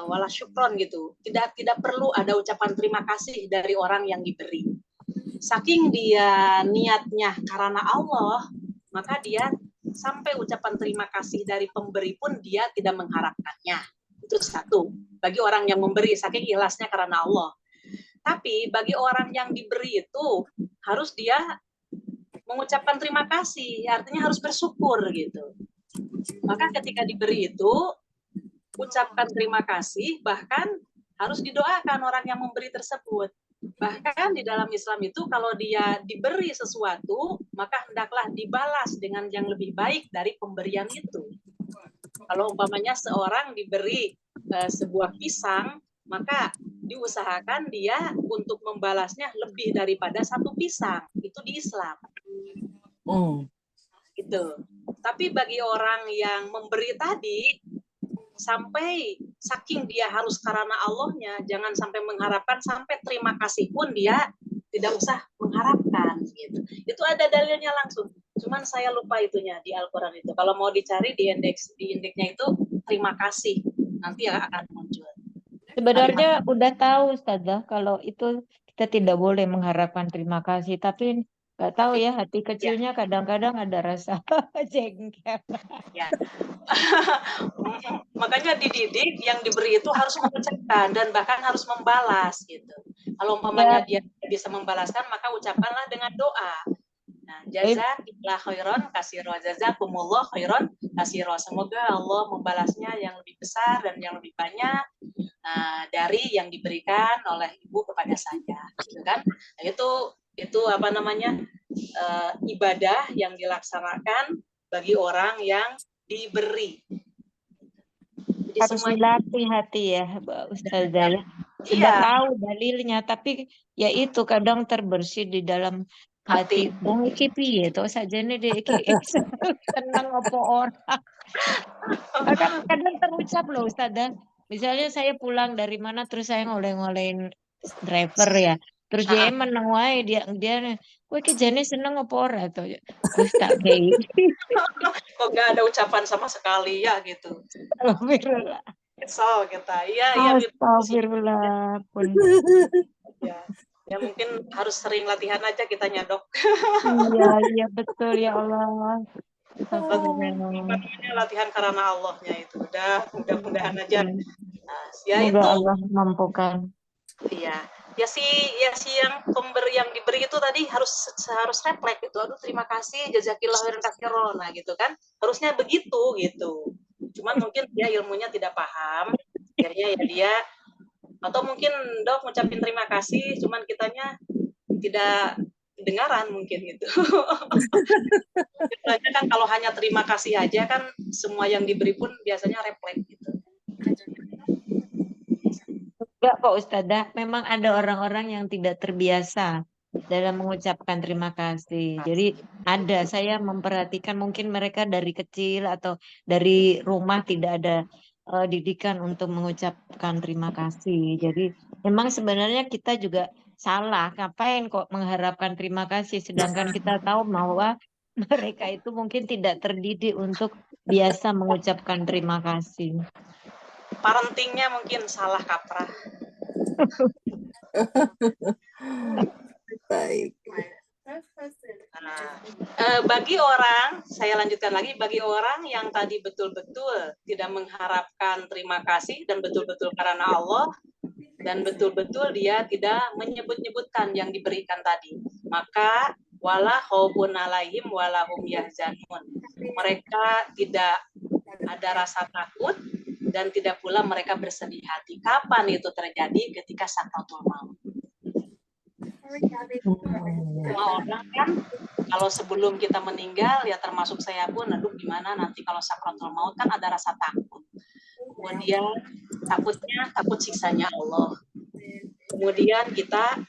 wala syukron gitu. Tidak perlu ada ucapan terima kasih dari orang yang diberi. Saking dia niatnya karena Allah, maka dia sampai ucapan terima kasih dari pemberi pun dia tidak mengharapkannya. Itu satu. Bagi orang yang memberi, saking ikhlasnya karena Allah. Tapi bagi orang yang diberi itu harus dia mengucapkan terima kasih, artinya harus bersyukur gitu. Maka ketika diberi itu ucapkan terima kasih, bahkan harus didoakan orang yang memberi tersebut. Bahkan di dalam Islam itu kalau dia diberi sesuatu, maka hendaklah dibalas dengan yang lebih baik dari pemberian itu. Kalau umpamanya seorang diberi sebuah pisang, maka diusahakan dia untuk membalasnya lebih daripada satu pisang. Itu di Islam. Gitu. Tapi bagi orang yang memberi tadi, sampai saking dia harus karena Allahnya, jangan sampai mengharapkan, sampai terima kasih pun dia tidak usah mengharapkan gitu. Itu ada dalilnya langsung. Cuman saya lupa itunya di Al-Qur'an itu. Kalau mau dicari di indeksnya itu terima kasih. Nanti akan muncul. Sebenarnya udah tahu Ustazah kalau itu kita tidak boleh mengharapkan terima kasih, tapi nggak tahu ya hati kecilnya kadang-kadang ada rasa jengkel. Ya. Makanya dididik yang diberi itu harus mengucapkan dan bahkan harus membalas gitu. Kalau umpamanya dia bisa membalaskan, maka ucapkanlah dengan doa. Nah, jazakillah khairan kasiro, jazakumullah khairan kasiro. Semoga Allah membalasnya yang lebih besar dan yang lebih banyak dari yang diberikan oleh ibu kepada saya, gitu kan? Nah, itu apa namanya ibadah yang dilaksanakan bagi orang yang diberi. Jadi harus dilatih hati ya, Ustazah ya. Sudah tahu dalilnya, tapi ya itu kadang terbersih di dalam hati. Wong iki piye to sajane dek iki seneng apa orang. Kadang terucap loh Ustazah. Misalnya saya pulang dari mana terus saya ngoleh-ngolehin driver ya. Terus dia meneng wae dia kowe iki jane seneng apa ora to. Terus tak kei. Kok gak ada ucapan sama sekali ya gitu. Astagfirullah. Kesel kita. Iya Astagfirullah pun. Ya mungkin harus sering latihan aja kitanya, Dok. Iya betul ya Allah. Latihan karena Allahnya itu mudah-mudahan aja. Nah, ya semoga itu Allah mampukan. Iya. Ya si yang yang diberi itu tadi harus refleks gitu. Aduh terima kasih jazakillah khairan katsiran. Nah gitu kan. Harusnya begitu gitu. Cuman mungkin dia ilmunya tidak paham. Akhirnya ya dia atau mungkin Dok ngucapin terima kasih cuman kitanya tidak dengaran mungkin gitu. Biasanya kan kalau hanya terima kasih aja kan semua yang diberi pun biasanya refleks gitu. Enggak kok Ustazah, memang ada orang-orang yang tidak terbiasa dalam mengucapkan terima kasih. Jadi ada, saya memperhatikan mungkin mereka dari kecil atau dari rumah tidak ada didikan untuk mengucapkan terima kasih. Jadi memang sebenarnya kita juga salah, ngapain kok mengharapkan terima kasih, sedangkan kita tahu bahwa mereka itu mungkin tidak terdidik untuk biasa mengucapkan terima kasih. Parentingnya mungkin salah kaprah. Baik. Bagi orang, saya lanjutkan lagi, bagi orang yang tadi betul-betul tidak mengharapkan terima kasih dan betul-betul karena Allah dan betul-betul dia tidak menyebut-nyebutkan yang diberikan tadi, maka wala khaufun alaihim wala hum yahzanun. Mereka tidak ada rasa takut dan tidak pula mereka bersedih hati. Kapan itu terjadi? Ketika sakratul maut. Semua orang kan kalau sebelum kita meninggal ya termasuk saya pun, aduh gimana nanti kalau sakratul maut kan ada rasa takut. Kemudian takut siksanya Allah. Kemudian kita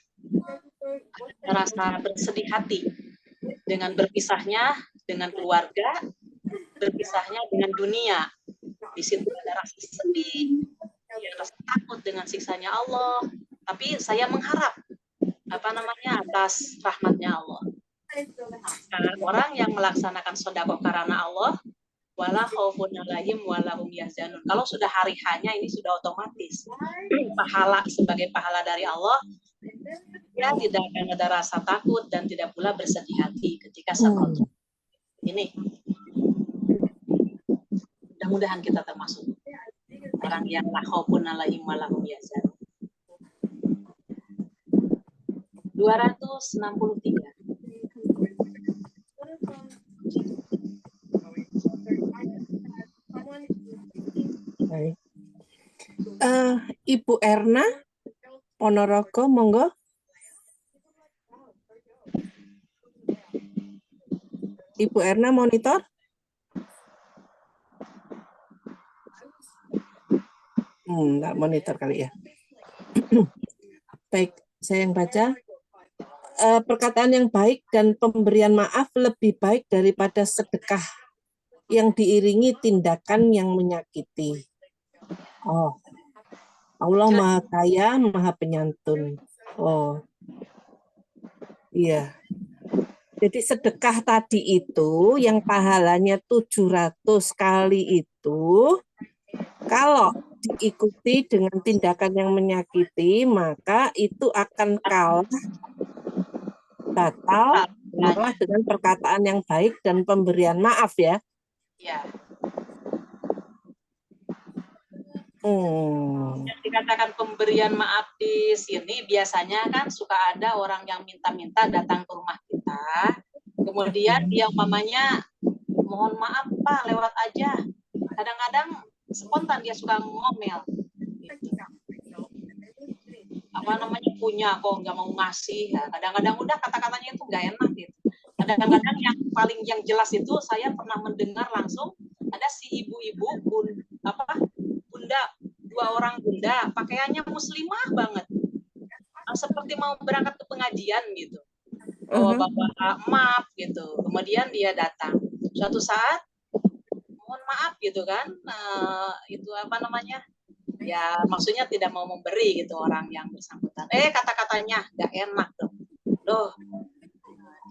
merasa bersedih hati dengan berpisahnya dengan keluarga, berpisahnya dengan dunia. Di situ ada rasa sedih, rasa takut dengan siksanya Allah. Tapi saya mengharap atas rahmatnya Allah. Orang yang melaksanakan sedekah karena Allah, wala khaufun alaihim wala hum yahzanun. Kalau sudah hari hanya ini sudah otomatis pahala sebagai pahala dari Allah. Ya tidak akan ada rasa takut dan tidak pula bersedih hati ketika sakratul. Ini mudah-mudahan kita termasuk orang yang la khaufun alaihim wala hum yahzanun. 263. Baik. Ibu Erna Ponorogo, monggo. Ibu Erna monitor. Nggak monitor kali ya. Baik, saya yang baca. Perkataan yang baik dan pemberian maaf lebih baik daripada sedekah yang diiringi tindakan yang menyakiti. Oh, Allah Maha Kaya, Maha Penyantun. Oh, iya. Jadi sedekah tadi itu yang pahalanya 700 kali itu, kalau diikuti dengan tindakan yang menyakiti, maka itu akan kalah batal kalah dengan perkataan yang baik dan pemberian maaf ya. Ya. Yang dikatakan pemberian maaf di sini biasanya kan suka ada orang yang minta-minta datang ke rumah kita, kemudian dia umpamanya mohon maaf Pak lewat aja, kadang-kadang spontan dia suka ngomel, apa namanya punya kok nggak mau ngasih, ya, kadang-kadang udah kata-katanya itu nggak enak gitu. Kadang-kadang yang paling yang jelas itu saya pernah mendengar langsung ada si ibu-ibu bunda, 2 orang bunda, pakaiannya muslimah banget, seperti mau berangkat ke pengajian gitu, bawa maaf gitu. Kemudian dia datang suatu saat, mohon maaf gitu kan, itu apa namanya, ya maksudnya tidak mau memberi gitu orang yang bersangkutan. Kata-katanya nggak enak loh.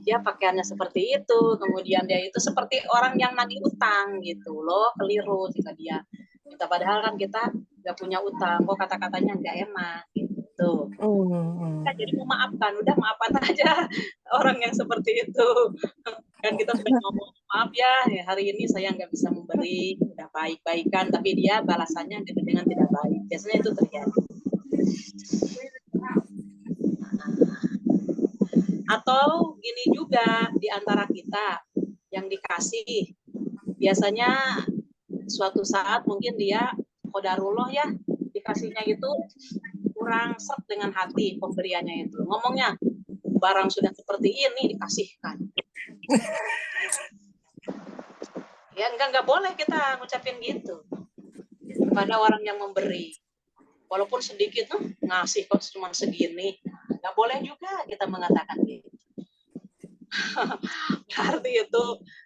Dia pakaiannya seperti itu, kemudian dia itu seperti orang yang nagih utang gitu loh, keliru jika dia minta, padahal kan kita nggak punya utang, kok kata-katanya nggak enak gitu. Kita jadi memaafkan, udah maafkan aja orang yang seperti itu. Kan kita sudah ngomong maaf ya, hari ini saya nggak bisa memberi, udah baik-baikan, tapi dia balasannya dengan tidak baik. Biasanya itu terjadi. Atau gini juga di antara kita yang dikasih, biasanya suatu saat mungkin dia qadarullah ya, dikasihnya itu kurang serp dengan hati pemberiannya itu. Ngomongnya barang sudah seperti ini dikasihkan. Ya enggak boleh kita ngucapin gitu kepada orang yang memberi. Walaupun sedikit tuh ngasih kok cuma segini, nggak boleh juga kita mengatakan gitu. Berarti itu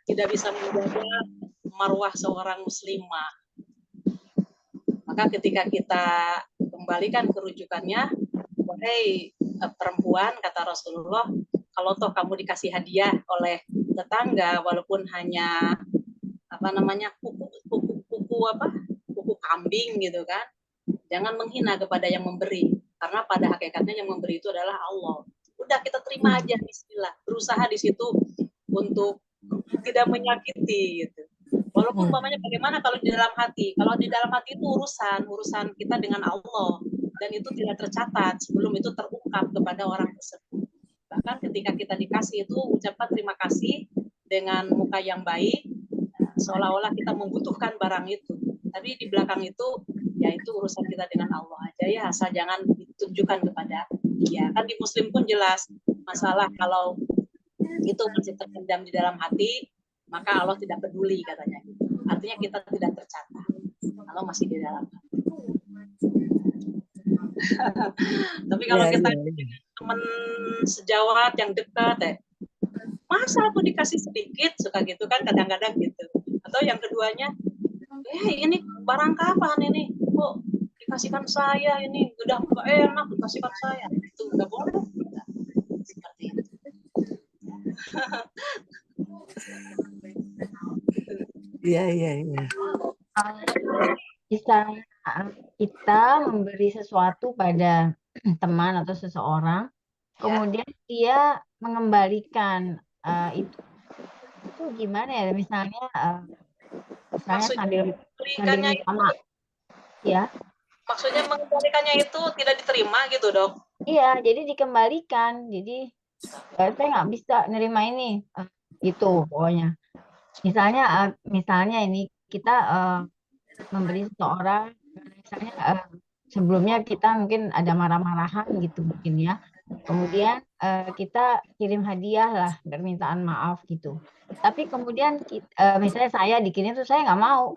tidak bisa menjaga marwah seorang muslimah. Maka ketika kita kembalikan kerujukannya, wahai perempuan, kata Rasulullah, kalau toh kamu dikasih hadiah oleh tetangga, walaupun hanya kuku kambing gitu kan, jangan menghina kepada yang memberi, karena pada hakikatnya yang memberi itu adalah Allah. Udah kita terima aja, bismillah, berusaha di situ untuk tidak menyakiti gitu. Walaupun umpamanya bagaimana kalau di dalam hati, itu urusan kita dengan Allah, dan itu tidak tercatat sebelum itu terungkap kepada orang tersebut. Bahkan ketika kita dikasih itu ucapan terima kasih dengan muka yang baik, seolah-olah kita membutuhkan barang itu, tapi di belakang itu ya itu urusan kita dengan Allah aja ya, asal jangan ditunjukkan kepada dia. Kan di Muslim pun jelas masalah kalau itu masih terpendam di dalam hati, maka Allah tidak peduli katanya. Artinya kita tidak tercatat kalau masih di dalam hati. Tapi kalau kita teman sejawat yang dekat, masa aku dikasih sedikit, suka gitu kan kadang-kadang gitu. Atau yang keduanya, ini barang kapan ini? Kok dikasihkan saya ini? Udah nggak enak dikasihkan saya. Itu nggak boleh. Seperti itu. Iya. Misalnya kita memberi sesuatu pada teman atau seseorang, kemudian dia mengembalikan itu gimana ya? Misalnya sambil minta maaf, ya. Maksudnya mengembalikannya itu tidak diterima gitu, Dok? Iya, jadi dikembalikan. Jadi saya nggak bisa nerima ini, gitu pokoknya. Misalnya ini kita memberi seseorang, misalnya sebelumnya kita mungkin ada marah-marahan gitu mungkin ya. Kemudian kita kirim hadiah lah, permintaan maaf gitu. Tapi kemudian misalnya saya dikirim tuh saya nggak mau,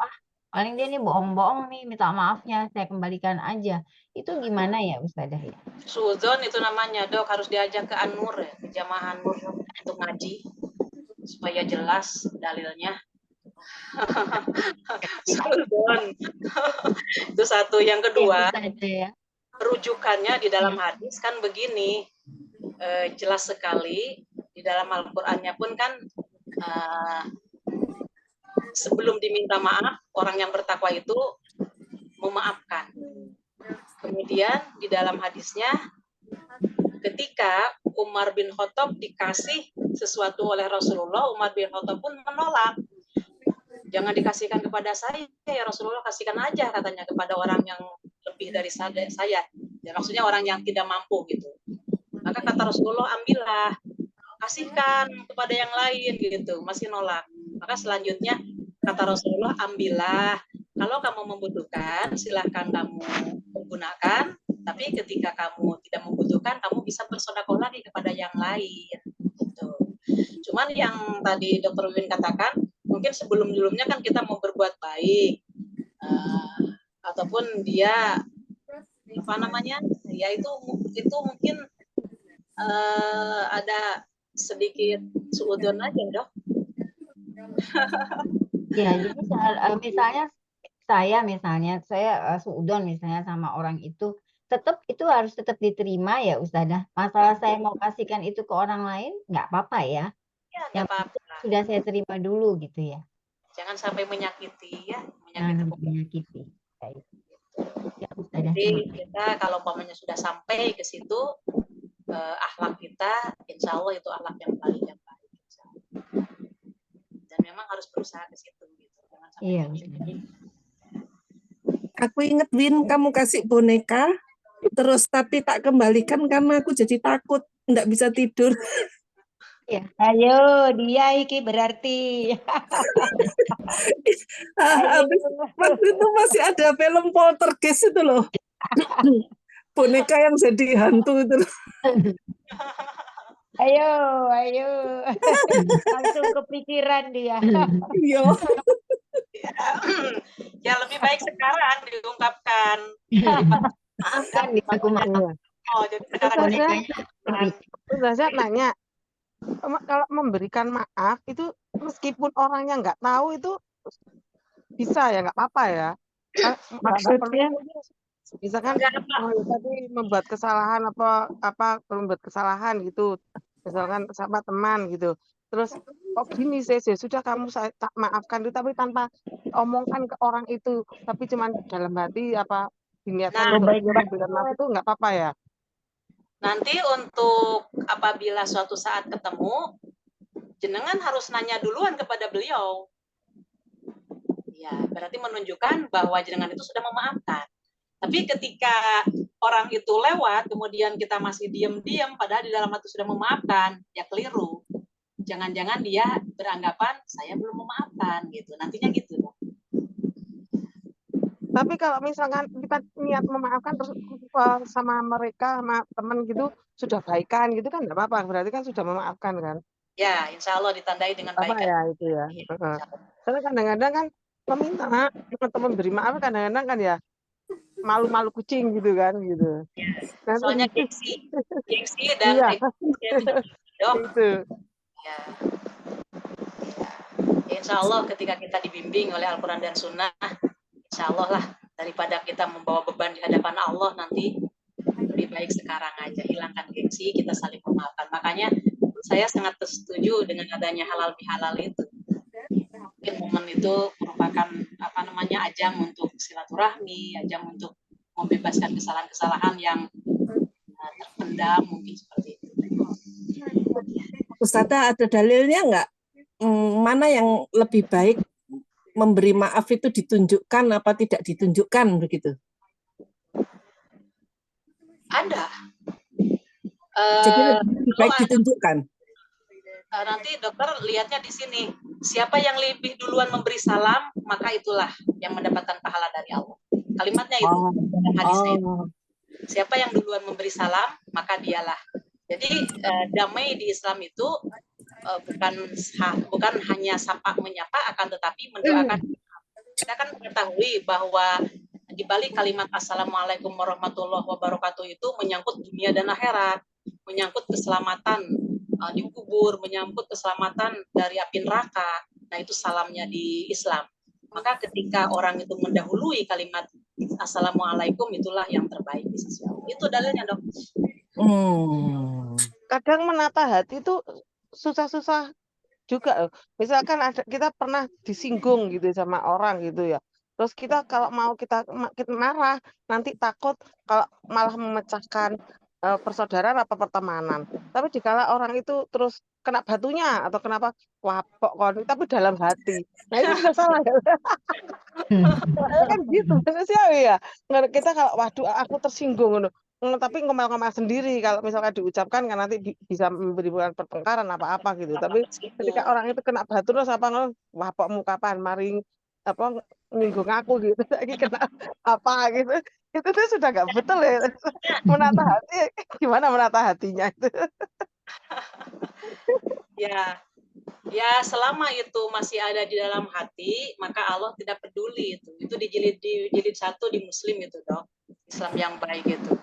Paling dia nih bohong-bohong nih, minta maafnya, saya kembalikan aja. Itu gimana ya Ustazah ya? Suudzon itu namanya, Dok, harus diajak ke An-Nur ya, ke Jamaah An-Nur untuk ngaji supaya jelas dalilnya. Suudzon. Itu satu. Yang kedua, rujukannya di dalam hadis kan begini, jelas sekali di dalam Al-Qur'annya pun kan sebelum diminta maaf, orang yang bertakwa itu memaafkan. Kemudian di dalam hadisnya, ketika Umar bin Khattab dikasih sesuatu oleh Rasulullah, Umar bin Khattab pun menolak. Jangan dikasihkan kepada saya, ya Rasulullah, kasihkan aja katanya kepada orang yang lebih dari saya. Ya, maksudnya orang yang tidak mampu gitu. Maka kata Rasulullah, ambillah, kasihkan kepada yang lain gitu, masih nolak. Maka selanjutnya kata Rasulullah, ambillah. Kalau kamu membutuhkan, silahkan kamu menggunakan. Tapi ketika kamu tidak membutuhkan, kamu bisa bersedekah lagi kepada yang lain. Gitu. Cuman yang tadi Dr. Win katakan, mungkin sebelum-sebelumnya kan kita mau berbuat baik, ataupun dia apa namanya, ya itu mungkin ada sedikit suudzon aja, Dok. Ya, jadi misalnya saya suudzon misalnya sama orang itu, harus tetap diterima ya Ustazah. Masalah saya mau kasihkan itu ke orang lain nggak apa-apa ya. Ya, Yang apa-apa. sudah saya terima dulu gitu ya. Jangan sampai menyakiti ya, menyakiti. Ya, Ustazah. Jadi kita kalau umpamanya sudah sampai ke situ, akhlak kita, insya Allah itu akhlak yang paling baik. Dan memang harus berusaha ke situ gitu. Jangan sampai Iya. Aku inget Win, kamu kasih boneka, terus tapi tak kembalikan karena aku jadi takut, nggak bisa tidur. Ya, ayo dia iki berarti. Habis waktu itu masih ada film Poltergeist itu loh. Boneka yang jadi hantu itu. Ayo. Langsung kepikiran dia. Iya. Ya lebih baik sekarang diungkapkan. Maafkan aku maaf. Oh, jadi sekarang Ustazah nanya, kalau memberikan maaf itu meskipun orangnya nggak tahu itu bisa ya, nggak apa-apa ya? Maksudnya misalkan tadi membuat kesalahan membuat kesalahan gitu, misalkan sama teman gitu, terus kok gini sih, sudah kamu saya tak maafkan itu, tapi tanpa omongkan ke orang itu, tapi cuma dalam hati diniatkan memberikan maaf itu nggak apa-apa ya? Nanti untuk apabila suatu saat ketemu, jenengan harus nanya duluan kepada beliau. Ya, berarti menunjukkan bahwa jenengan itu sudah memaafkan. Tapi ketika orang itu lewat, kemudian kita masih diam-diam, padahal di dalam hati sudah memaafkan, ya keliru. Jangan-jangan dia beranggapan saya belum memaafkan gitu. Nantinya gitu dong. Tapi kalau misalkan kita niat memaafkan terus sama mereka, sama teman gitu, sudah baikan gitu kan nggak apa-apa, berarti kan sudah memaafkan kan? Ya, insya Allah ditandai dengan Apa baikan. ya itu ya. Karena kadang-kadang kan meminta atau memberi maaf kadang-kadang kan ya malu-malu kucing gitu kan gitu. Ya, soalnya gengsi dan iya. itu. Ya. Insya Allah ketika kita dibimbing oleh Al-Quran dan Sunnah, insya Allah lah, daripada kita membawa beban di hadapan Allah nanti, lebih baik sekarang aja, hilangkan gengsi, kita saling memaafkan. Makanya saya sangat setuju dengan adanya halal bihalal itu. Mungkin momen itu merupakan ajang untuk silaturahmi, ajang untuk membebaskan kesalahan-kesalahan yang terpendam, mungkin seperti itu. Ustazah, ada dalilnya nggak? Mana yang lebih baik, memberi maaf itu ditunjukkan apa tidak ditunjukkan begitu? Ada. Jadi lebih baik ditunjukkan. Nanti dokter lihatnya di sini. Siapa yang lebih duluan memberi salam, maka itulah yang mendapatkan pahala dari Allah. Kalimatnya itu, hadisnya itu. Siapa yang duluan memberi salam, maka dialah. Jadi damai di Islam itu bukan hanya sapa menyapa, akan tetapi mendoakan. Kita kan mengetahui bahwa di balik kalimat Assalamualaikum warahmatullahi wabarakatuh itu menyangkut dunia dan akhirat, menyangkut keselamatan di kubur, menyangkut keselamatan dari api neraka. Nah, itu salamnya di Islam. Maka ketika orang itu mendahului kalimat Assalamualaikum, itulah yang terbaik di sisi Allah. Itu dalilnya, Dok. Kadang menata hati itu susah-susah juga. Misalkan kita pernah disinggung gitu sama orang gitu ya. Terus kita kalau mau kita marah, nanti takut kalau malah memecahkan persaudaraan apa pertemanan. Tapi dikala orang itu terus kena batunya atau kenapa wapok kon, tapi dalam hati. Nah itu sudah salah ya. Kan gitu manusiawi ya. Kita kalau waduh aku tersinggung tapi ngomel-ngomel sendiri kalau misalkan diucapkan kan nanti bisa menimbulkan pertengkaran apa-apa gitu. Tapi ketika orang itu kena batu terus apa wapokmu kapan maring apa nyinggung aku gitu lagi kena apa gitu. Itu tuh sudah nggak betul ya. Menata hati gimana menata hatinya itu. Ya selama itu masih ada di dalam hati, maka Allah tidak peduli itu. Itu di jilid 1 di Muslim itu, Dok. Islam yang baik itu.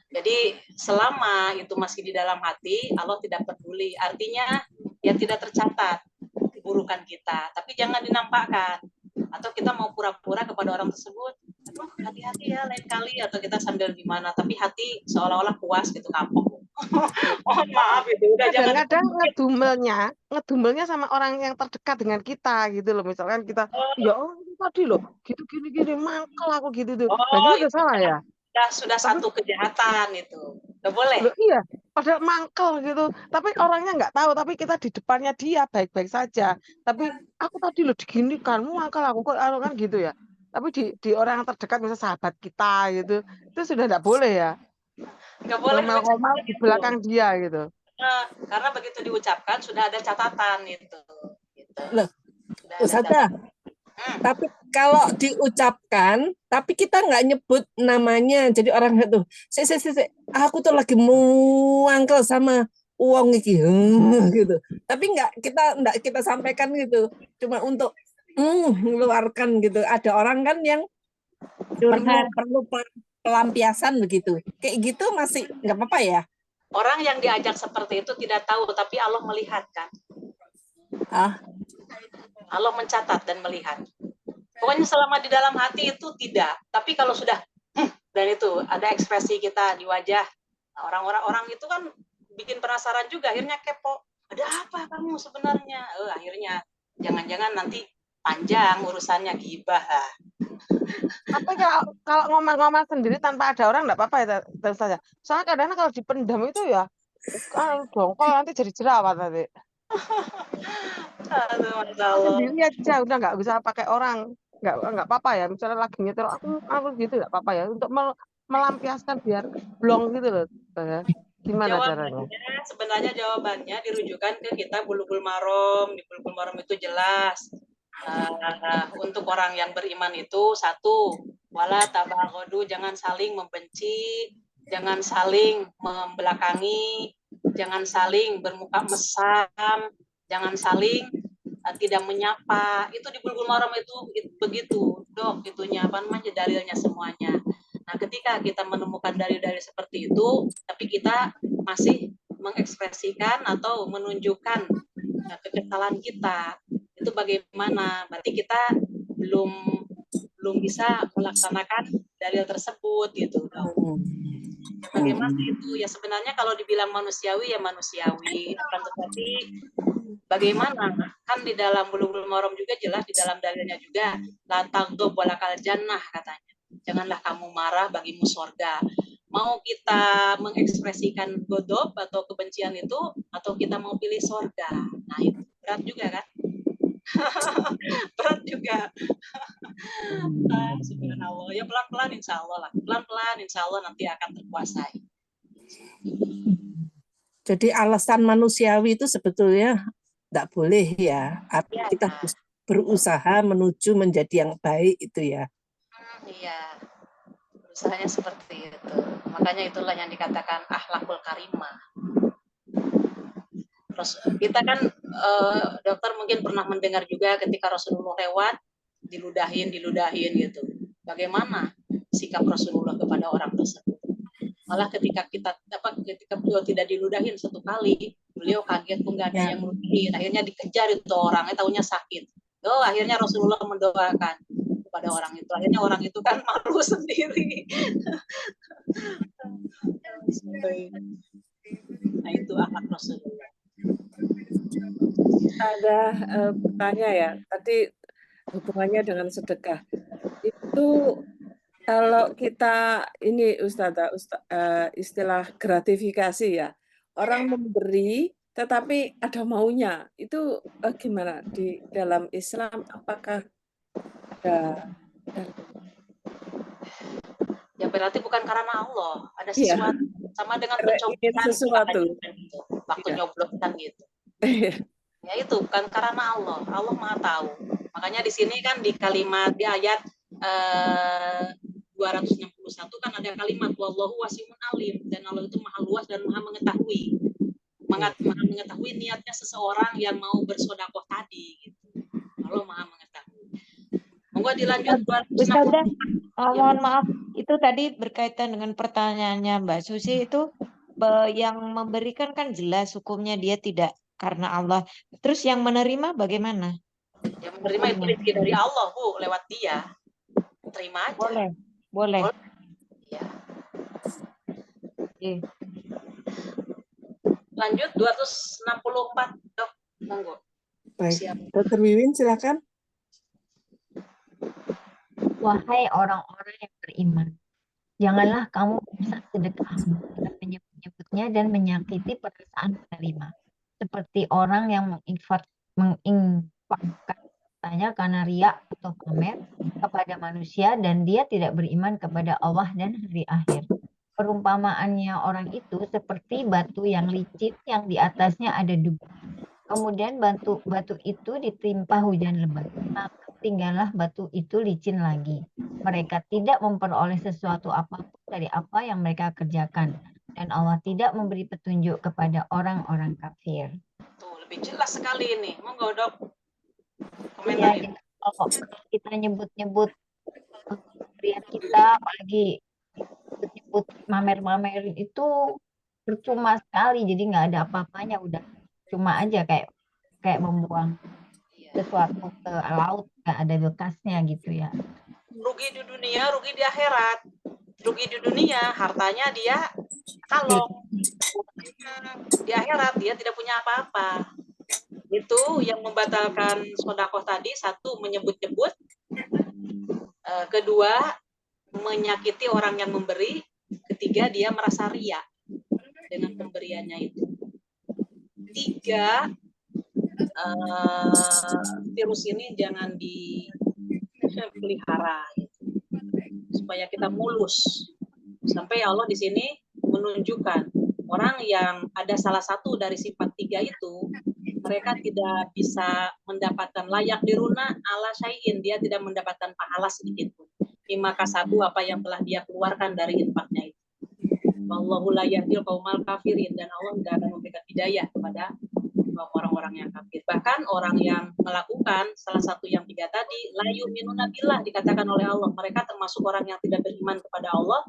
Jadi selama itu masih di dalam hati, Allah tidak peduli. Artinya ya tidak tercatat keburukan kita, tapi jangan dinampakkan. Atau kita mau pura-pura kepada orang tersebut, aduh hati-hati ya lain kali, atau kita sambil gimana, tapi hati seolah-olah puas gitu, kapok. Mohon maaf itu udah jangan. Kadang-kadang ngedumelnya sama orang yang terdekat dengan kita gitu loh. Misalkan kita ya tadi loh gitu gini mangkel aku gitu tuh. Nah, itu udah salah ya. Sudah satu kejahatan itu. Nggak boleh. Loh, iya, padahal mangkel gitu. Tapi orangnya nggak tahu, tapi kita di depannya dia baik-baik saja. Tapi aku tadi loh diginikan, mangkel aku kok kan gitu ya. Tapi di orang yang terdekat misalnya sahabat kita gitu, itu sudah nggak boleh ya. Nggak boleh ngomel-ngomel di belakang dia gitu. Karena begitu diucapkan sudah ada catatan itu. Gitu. Loh, Ustazah, tapi kalau diucapkan, tapi kita nggak nyebut namanya, jadi orang itu, aku tuh lagi muangkel sama uang iki, gitu. Tapi nggak kita sampaikan gitu, cuma untuk mengeluarkan gitu. Ada orang kan yang perlu pelampiasan begitu, kayak gitu masih nggak apa-apa ya? Orang yang diajak seperti itu tidak tahu, tapi Allah melihat kan. Allah mencatat dan melihat. Pokoknya selama di dalam hati itu tidak. Tapi kalau sudah dan itu ada ekspresi kita di wajah, orang-orang itu kan bikin penasaran juga, akhirnya kepo. Ada apa kamu sebenarnya? Akhirnya jangan-jangan nanti panjang urusannya gibah. Tapi kalau ngomong-ngomong sendiri tanpa ada orang enggak apa-apa ya, Ustazah. Soalnya kadang-kadang kalau dipendam itu ya dongkol nanti jadi jerawat nanti. Sendiri aja udah nggak bisa pakai orang, nggak apa-apa ya. Misalnya lagi nyetir aku gitu nggak apa-apa ya untuk melampiaskan biar blong gitu loh. Gimana caranya? Sebenarnya jawabannya dirujukan ke kita Bulughul Maram. Di Bulughul Maram itu jelas. Untuk orang yang beriman itu satu, wala tabaghadu, jangan saling membenci, jangan saling membelakangi, jangan saling bermuka mesam, jangan saling tidak menyapa. Itu di Bulughul Maram itu begitu, Dok, itunya apa namanya dalilnya semuanya. Nah, ketika kita menemukan dalil-dalil seperti itu, tapi kita masih mengekspresikan atau menunjukkan kekesalan kita, itu bagaimana? Berarti kita belum bisa melaksanakan dalil tersebut gitu, Dok. Bagaimana itu? Ya sebenarnya kalau dibilang manusiawi ya manusiawi, akan tetapi bagaimana? Kan di dalam Bulughul Maram juga jelas, di dalam dalilnya juga la taghdab walakal jannah katanya. Janganlah kamu marah, bagimu surga. Mau kita mengekspresikan godop atau kebencian itu, atau kita mau pilih surga? Nah itu berat juga kan? Berat juga. Subhanallah. Ya pelan-pelan insya Allah lah. Pelan-pelan insya Allah nanti akan terkuasai. Jadi alasan manusiawi itu sebetulnya tidak boleh ya. Artinya kita berusaha menuju menjadi yang baik itu ya. Iya. Berusahanya seperti itu. Makanya itulah yang dikatakan akhlakul karimah. Terus kita kan dokter mungkin pernah mendengar juga ketika Rasulullah lewat, diludahin gitu. Bagaimana sikap Rasulullah kepada orang tersebut? Malah ketika beliau tidak diludahin satu kali, beliau kaget pun nggak ada yang ludahin. Akhirnya dikejar itu orangnya, taunya sakit. Akhirnya Rasulullah mendoakan kepada orang itu. Akhirnya orang itu kan malu sendiri. Nah itu akhlak Rasulullah. Ada bertanya ya, tadi hubungannya dengan sedekah. Itu kalau kita ini Ustazah, istilah gratifikasi ya, orang memberi tetapi ada maunya, itu gimana di dalam Islam? Apakah ada? Ya berarti bukan karena Allah, ada sesuatu. Sama dengan pencoblosan sesuatu. Gitu. Waktu nyoblosan gitu. Ya itu bukan karena Allah. Allah Maha tahu. Makanya di sini kan di kalimat di ayat 261 kan ada kalimat wallahu wasi'un alim, dan Allah itu maha luas dan maha mengetahui. Maha mengetahui niatnya seseorang yang mau bersedekah tadi gitu. Allah maha mengetahui. Monggo dilanjut. Ustazah, mohon maaf, itu tadi berkaitan dengan pertanyaannya Mbak Susi, itu yang memberikan kan jelas hukumnya dia tidak karena Allah. Terus yang menerima bagaimana? Yang menerima itu rezeki dari Allah, Bu, lewat dia. Terima aja. Boleh. Ya. Oke. Lanjut 264, Dok. Monggo. Baik, Dr. Wiwin silakan. Wahai orang-orang yang beriman, janganlah kamu merusak sedekahmu dengan menyebut-nyebutnya dan menyakiti perasaan penerima, seperti orang yang menginfakkan hartanya karena riya atau pamer kepada manusia dan dia tidak beriman kepada Allah dan hari akhir. Perumpamaannya orang itu seperti batu yang licin yang di atasnya ada debu. Kemudian batu itu ditimpa hujan lebat, maka tinggallah batu itu licin lagi. Mereka tidak memperoleh sesuatu apapun dari apa yang mereka kerjakan, dan Allah tidak memberi petunjuk kepada orang-orang kafir. Tuh, lebih jelas sekali ini. Monggo, Dok. Ya, kalau kita nyebut-nyebut pemberian kita, apalagi nyebut mamer-mamerin itu percuma sekali, jadi nggak ada apa-apanya, udah cuma aja kayak membuang sesuatu ke laut, nggak ada bekasnya gitu ya. Rugi di dunia, rugi di akhirat. Rugi di dunia, hartanya dia kalau di akhirat dia tidak punya apa-apa. Itu yang membatalkan sedekah tadi, satu menyebut-nyebut, kedua menyakiti orang yang memberi, ketiga dia merasa riya dengan pemberiannya itu. Tiga, virus ini jangan dipelihara gitu, supaya kita mulus. Sampai Allah di sini menunjukkan orang yang ada salah satu dari sifat tiga itu, mereka tidak bisa mendapatkan layak diruna ala syai'in, dia tidak mendapatkan pahala sedikit pun. Bima kasabu, apa yang telah dia keluarkan dari infaknya itu. Wallahu la yahdil qaumal kafirin, dan Allah tidak akan memberikan hidayah kepada orang-orang yang kafir. Bahkan orang yang melakukan salah satu yang tiga tadi, la yu'minuna billah, dikatakan oleh Allah, mereka termasuk orang yang tidak beriman kepada Allah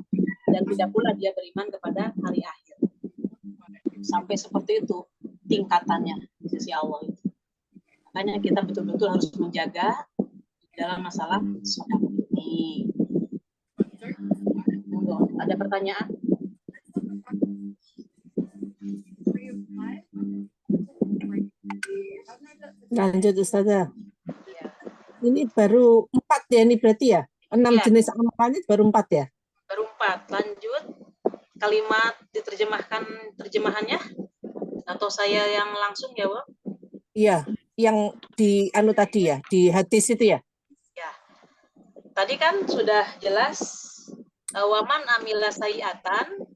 dan tidak pula dia beriman kepada hari akhir. Sampai seperti itu tingkatannya di sisi Allah itu. Makanya kita betul-betul harus menjaga dalam masalah sedekah ini. Ada pertanyaan? Lanjut Ustazah. Ini baru 4 ya, ini berarti ya? 6 jenis amalan baru 4 ya? Baru 4. Lanjut. Kalimat diterjemahkan terjemahannya? Atau saya yang langsung ya, Bu? Iya, yang di tadi ya, di hadis itu ya? Ya. Tadi kan sudah jelas, waman amila sayiatan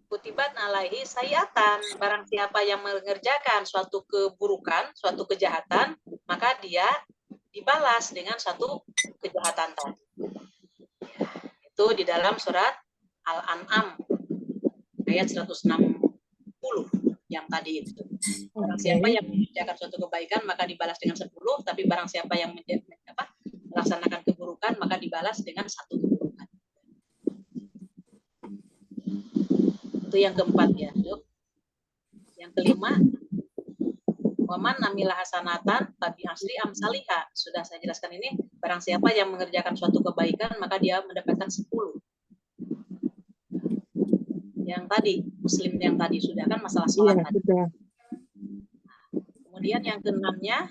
kutibat alaihi sayiatan. Barang siapa yang mengerjakan suatu keburukan, suatu kejahatan, maka dia dibalas dengan suatu kejahatan tadi. Itu di dalam surat Al-An'am ayat 160 yang tadi itu. Barang siapa yang mengerjakan suatu kebaikan maka dibalas dengan 10, tapi barang siapa yang melaksanakan keburukan, maka dibalas dengan satu keburukan. Itu yang keempat ya, Dok. Yang kelima, waman amila hasanatan tabi asli amsaliha. Sudah saya jelaskan ini, barang siapa yang mengerjakan suatu kebaikan maka dia mendapatkan 10. Yang tadi, muslim yang tadi sudah kan masalah sholat Iya, tadi. sudah. Kemudian yang keenamnya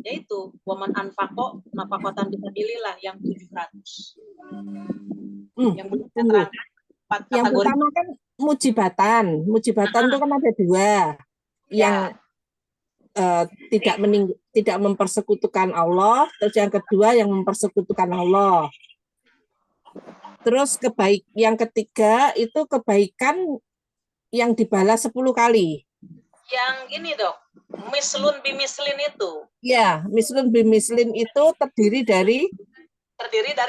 yaitu waman anfaqo nafakotan fisabilillah yang 700. Yang belum Tunggu. diterangkan 4 Yang kategori. pertama kan mujibatan. Mujibatan itu kan ada 2. Yang tidak mempersekutukan Allah, terus yang kedua yang mempersekutukan Allah. Terus yang ketiga itu kebaikan yang dibalas 10 kali. Yang ini, Dok, mislun bimislin itu. Ya, mislun bimislin itu terdiri dari 4. 1,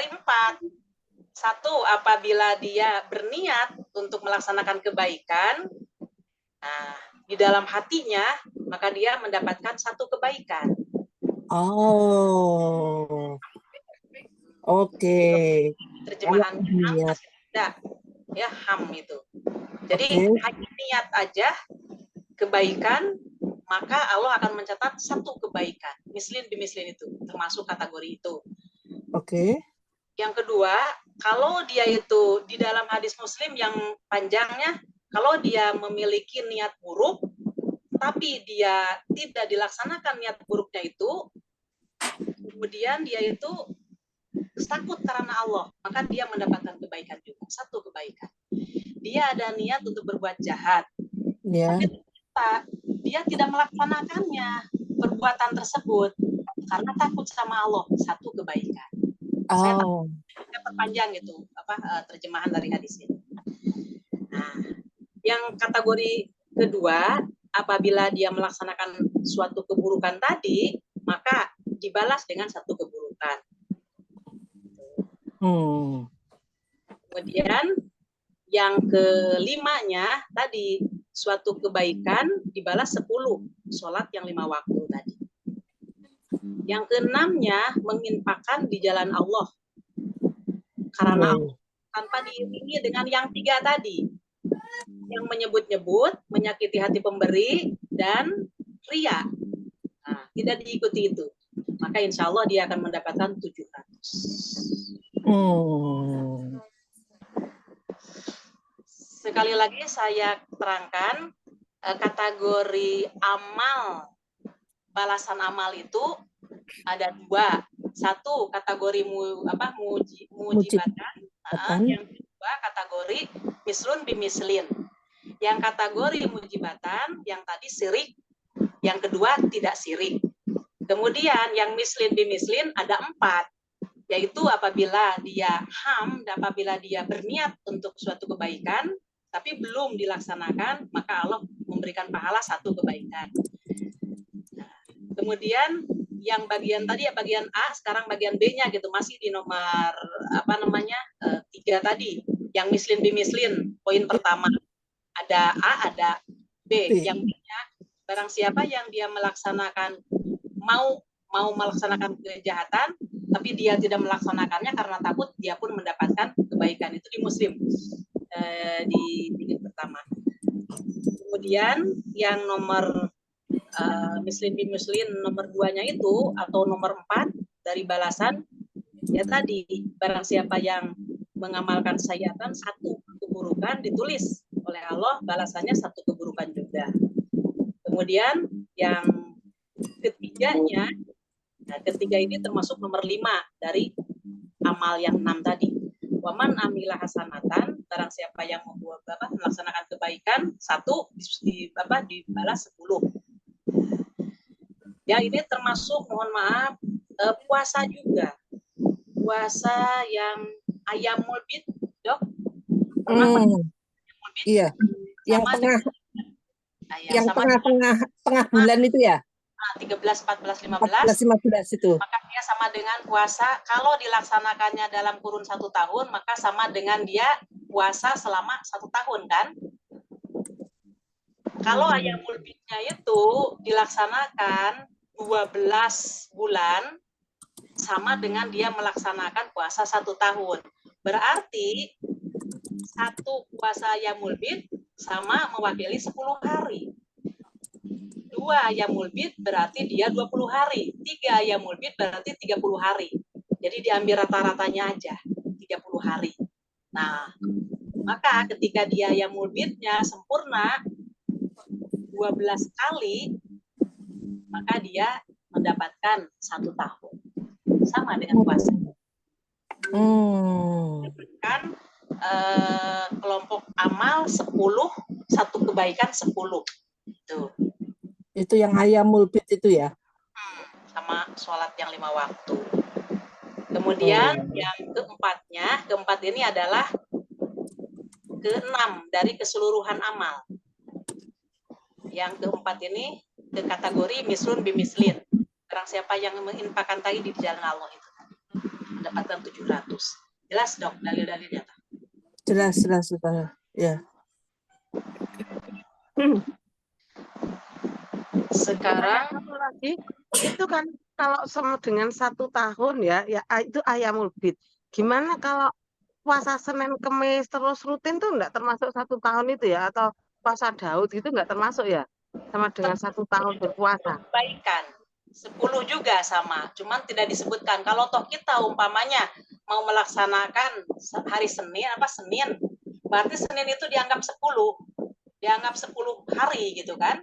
apabila dia berniat untuk melaksanakan kebaikan, nah, di dalam hatinya, maka dia mendapatkan 1 kebaikan. Oh, oke. Terjemahan ham ya, ham itu. Jadi hanya niat aja kebaikan, maka Allah akan mencatat 1 kebaikan. Mislin bimislin itu termasuk kategori itu. Oke. Yang kedua, kalau dia itu di dalam hadis Muslim yang panjangnya, kalau dia memiliki niat buruk, tapi dia tidak dilaksanakan niat buruknya itu, kemudian dia itu takut karena Allah, maka dia mendapatkan kebaikan juga, 1 kebaikan. Dia ada niat untuk berbuat jahat, tapi dia tidak melaksanakannya perbuatan tersebut karena takut sama Allah, 1 kebaikan. Saya perpanjang itu terjemahan dari hadis ini. Nah, yang kategori kedua, apabila dia melaksanakan suatu keburukan tadi, maka dibalas dengan 1 keburukan. Kemudian yang kelimanya tadi, suatu kebaikan dibalas 10, sholat yang 5 waktu tadi. Yang keenamnya menginfakkan di jalan Allah karena Allah, tanpa diiringi dengan yang 3 tadi, yang menyebut-nyebut, menyakiti hati pemberi, dan ria. Nah, tidak diikuti itu, maka insya Allah dia akan mendapatkan 700. Sekali lagi saya terangkan kategori amal, balasan amal itu ada 2. 1 kategori mujibatan, yang kedua kategori mislun bimislin. Yang kategori mujibatan yang tadi sirik, yang kedua tidak sirik. Kemudian yang mislin bimislin ada 4, yaitu apabila dia apabila dia berniat untuk suatu kebaikan tapi belum dilaksanakan, maka Allah memberikan pahala 1 kebaikan. Nah, kemudian yang bagian tadi ya bagian A, sekarang bagian B-nya gitu, masih di nomor 3 tadi, yang mislin bimislin, poin pertama. Ada A, ada B. Yang B-nya, barang siapa yang dia melaksanakan mau melaksanakan kejahatan tapi dia tidak melaksanakannya karena takut, dia pun mendapatkan kebaikan. Itu di Muslim di pertama. Kemudian yang nomor mislin bimuslin nomor 2-nya itu, atau nomor 4 dari balasan ya tadi, barang siapa yang mengamalkan sayatan 1 keburukan, ditulis oleh Allah balasannya 1 keburukan juga. Kemudian yang ketiganya, ketiga ini termasuk nomor 5 dari amal yang 6 tadi. Waman amilah hasanatan, barang siapa yang melaksanakan kebaikan 1 dibalas 10. Ya, ini termasuk, mohon maaf, puasa juga. Puasa yang ayamul bid, Dok. Iya. Yang tengah bulan itu ya? 13, 14, 15. 15 itu. Maka dia sama dengan puasa, kalau dilaksanakannya dalam kurun 1 tahun, maka sama dengan dia puasa selama 1 tahun, kan? Kalau ayamul bidnya itu dilaksanakan 12 bulan, sama dengan dia melaksanakan puasa 1 tahun. Berarti 1 puasa Yaumul Bid sama mewakili 10 hari. 2 Yaumul Bid berarti dia 20 hari. 3 Yaumul Bid berarti 30 hari. Jadi diambil rata-ratanya aja, 30 hari. Nah, maka ketika dia Yaumul Bidnya sempurna 12 kali, maka dia mendapatkan 1 tahun. Sama dengan puasa. Kan kelompok amal 10, 1 kebaikan 10. Itu yang Yaumul Bid itu ya? Sama sholat yang 5 waktu. Kemudian yang keempat ini adalah ke-6 dari keseluruhan amal. Yang keempat ini ke kategori mislun bimislin. Barang siapa yang menginfakkan tadi di jalan Allah itu mendapatkan 700. Jelas dok dalil-dalilnya? Jelas sudah. Ya. Sekarang satu lagi itu kan kalau sama dengan 1 tahun ya itu Yaumul Bid. Gimana kalau puasa Senin Kemis terus rutin tuh enggak termasuk 1 tahun itu ya, atau puasa Daud itu enggak termasuk ya, sama dengan 1 tahun berpuasa? Kebaikan 10 juga sama, cuman tidak disebutkan. Kalau toh kita umpamanya mau melaksanakan hari Senin, berarti Senin itu dianggap 10 hari gitu kan.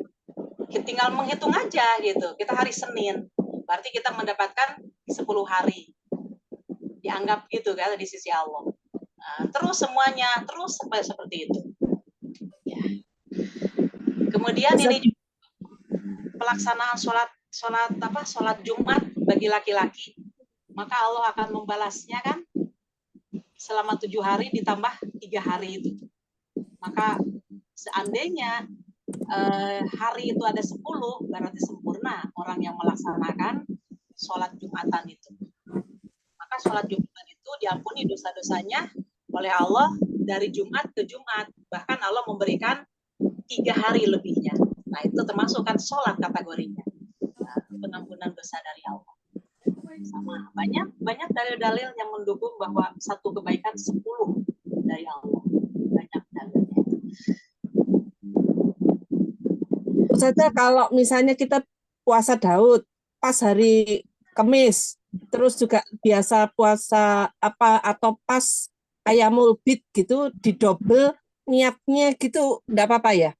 Tinggal menghitung aja gitu. Kita hari Senin, berarti kita mendapatkan 10 hari. Dianggap gitu kan di sisi Allah. Nah, terus semuanya terus seperti itu. Ya. Kemudian ini pelaksanaan sholat Jumat bagi laki-laki, maka Allah akan membalasnya kan selama 7 hari ditambah 3 hari itu. Maka seandainya hari itu ada 10, berarti sempurna orang yang melaksanakan sholat Jumatan itu. Maka sholat Jumatan itu diampuni dosa-dosanya oleh Allah dari Jumat ke Jumat. Bahkan Allah memberikan 3 hari lebihnya. Nah, itu termasuk kan sholat kategorinya. Nah, pengampunan dosa dari Allah. Sama banyak dalil-dalil yang mendukung bahwa 1 kebaikan 10 dari Allah. Banyak dalilnya. Ustazah, kalau misalnya kita puasa Daud pas hari Kamis, terus juga biasa puasa atau pas Yaumul Bid gitu, didobel niatnya gitu, enggak apa-apa ya?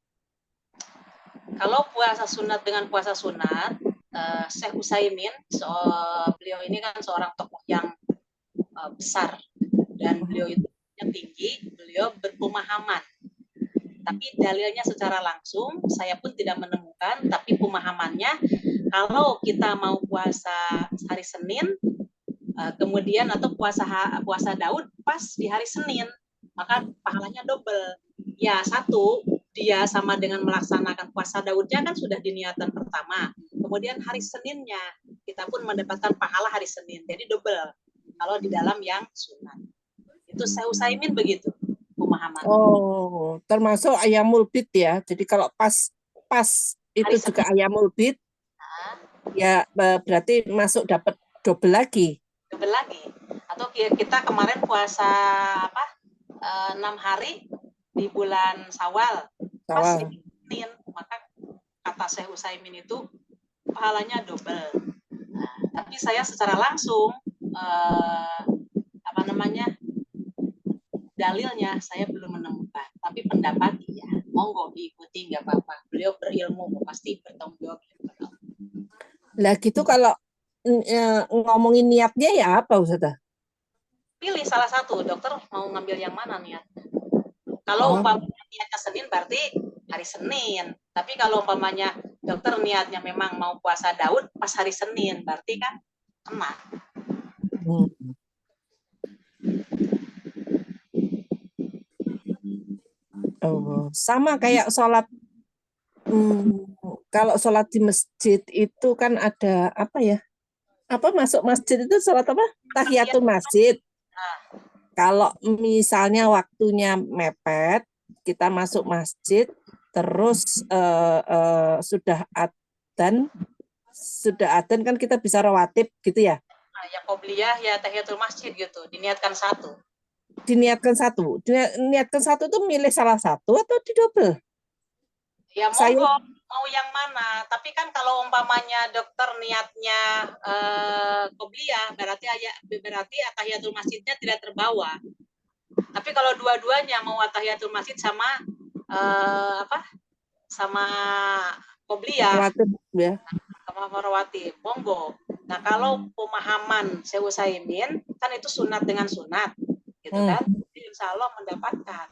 Kalau puasa sunat dengan puasa sunat, Syekh Utsaimin, beliau ini kan seorang tokoh yang besar dan beliau itu yang tinggi, beliau berpemahaman. Tapi dalilnya secara langsung saya pun tidak menemukan, tapi pemahamannya kalau kita mau puasa hari Senin, kemudian atau puasa Daud pas di hari Senin, maka pahalanya double. Ya, 1, dia sama dengan melaksanakan puasa Daudnya kan sudah diniatan pertama. Kemudian hari Seninnya kita pun mendapatkan pahala hari Senin, jadi double. Kalau di dalam yang sunat. Itu Syekh Utsaimin begitu pemahaman. Oh, termasuk Yaumul Bid ya. Jadi kalau pas itu hari juga Yaumul Bid, ya berarti masuk dapat double lagi. Double lagi. Atau kita kemarin puasa 6 hari di bulan Syawal. Pas Senin, maka kata Syekh Utsaimin itu pahalanya double. Nah, tapi saya secara langsung dalilnya saya belum menemukan, tapi pendapat ya monggo diikuti, nggak apa-apa. Beliau berilmu, pasti bertanggung jawab. Lah gitu kalau ngomongin niatnya ya apa Ustazah? Pilih salah satu, dokter mau ngambil yang mana niat? Kalau umpamanya niatnya Senin berarti hari Senin, tapi kalau umpamanya dokter niatnya memang mau puasa Daud pas hari Senin, berarti kan kena. Oh, sama kayak sholat. Kalau sholat di masjid itu kan ada apa ya? Apa masuk masjid itu sholat apa? Tahiyatul masjid. Kalau misalnya waktunya mepet, kita masuk masjid, terus sudah adzan kan kita bisa rawatib gitu ya? Nah, yang qobliyah ya tahiyatul masjid gitu, diniatkan satu. Diniatkan satu. Niatkan satu itu milih salah satu atau didouble? Ya Saya monggo mau yang mana. Tapi kan kalau umpamanya dokter niatnya qobliyah berarti tahiyatul masjidnya tidak terbawa. Tapi kalau dua-duanya mau tahiyatul masjid sama sama qobliyah khawatir ya. sama rawatib, monggo. Nah kalau pemahaman Syekh Utsaimin kan itu sunat dengan sunat, gitu kan? Jadi insya Allah mendapatkan.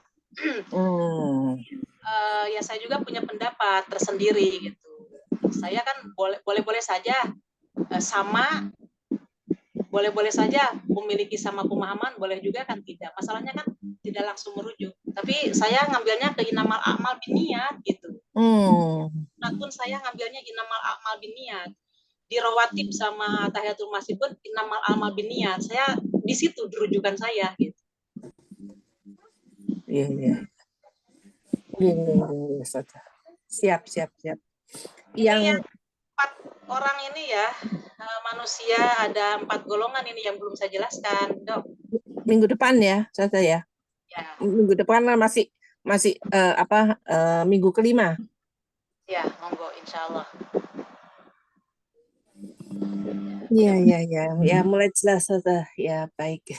Ya saya juga punya pendapat tersendiri gitu. Saya kan boleh saja sama, boleh saja memiliki sama pemahaman, boleh juga kan tidak. Masalahnya kan tidak langsung merujuk. Tapi saya ngambilnya ke inamal a'mal binniyat gitu. Nah pun saya ngambilnya inamal a'mal binniyat. Di rawatib sama tahiyatul masjid pun inamal a'mal binniyat. Saya di situ rujukan saya gitu. Iya. Siap. Yang 4 orang ini ya, manusia ada 4 golongan ini yang belum saya jelaskan, Dok. Minggu depan ya, Ustazah ya. Minggu depan masih minggu kelima. Ya, monggo insya Allah. Iya. Ya mulai jelas, Ustazah. Ya baik.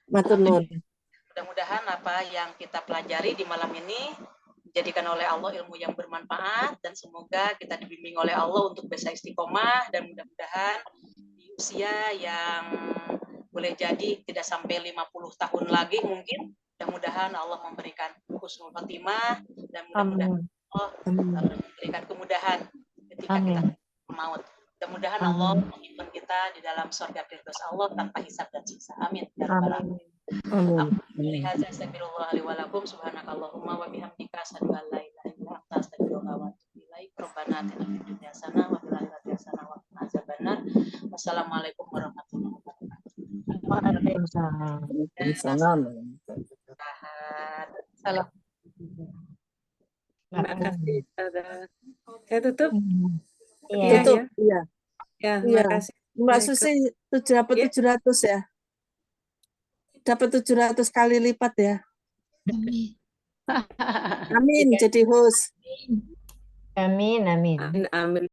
Matur nuwun. Mudah-mudahan apa yang kita pelajari di malam ini dijadikan oleh Allah ilmu yang bermanfaat dan semoga kita dibimbing oleh Allah untuk bisa istiqomah dan mudah-mudahan di usia yang boleh jadi tidak sampai 50 tahun lagi mungkin, mudah-mudahan Allah memberikan husnul khotimah dan mudah-mudahan Allah memberikan kemudahan ketika kita maut. Mudah-mudahan Allah menyimpan kita di dalam surga firdaus Allah tanpa hisab dan siksa. Amin. Ya rabbal alamin. Lihaza astagfirullah li wa lakum subhanakallahumma wa bihamdika asyhadu an la ilaha illa anta astaghfiruka wa atubu ilaik. Rabbana atina fid dunya hasanah wa fil akhirati hasanah wa qina adzabannar. Wassalamualaikum warahmatullahi wabarakatuh. Waalaikumsalam. Salam. Terima kasih. Saya tutup. Tutup. Iya. Ya, terima kasih. Mbak Susi 700 ya. Dapat 700 kali lipat ya. Amin jadi host. Amin. Amin.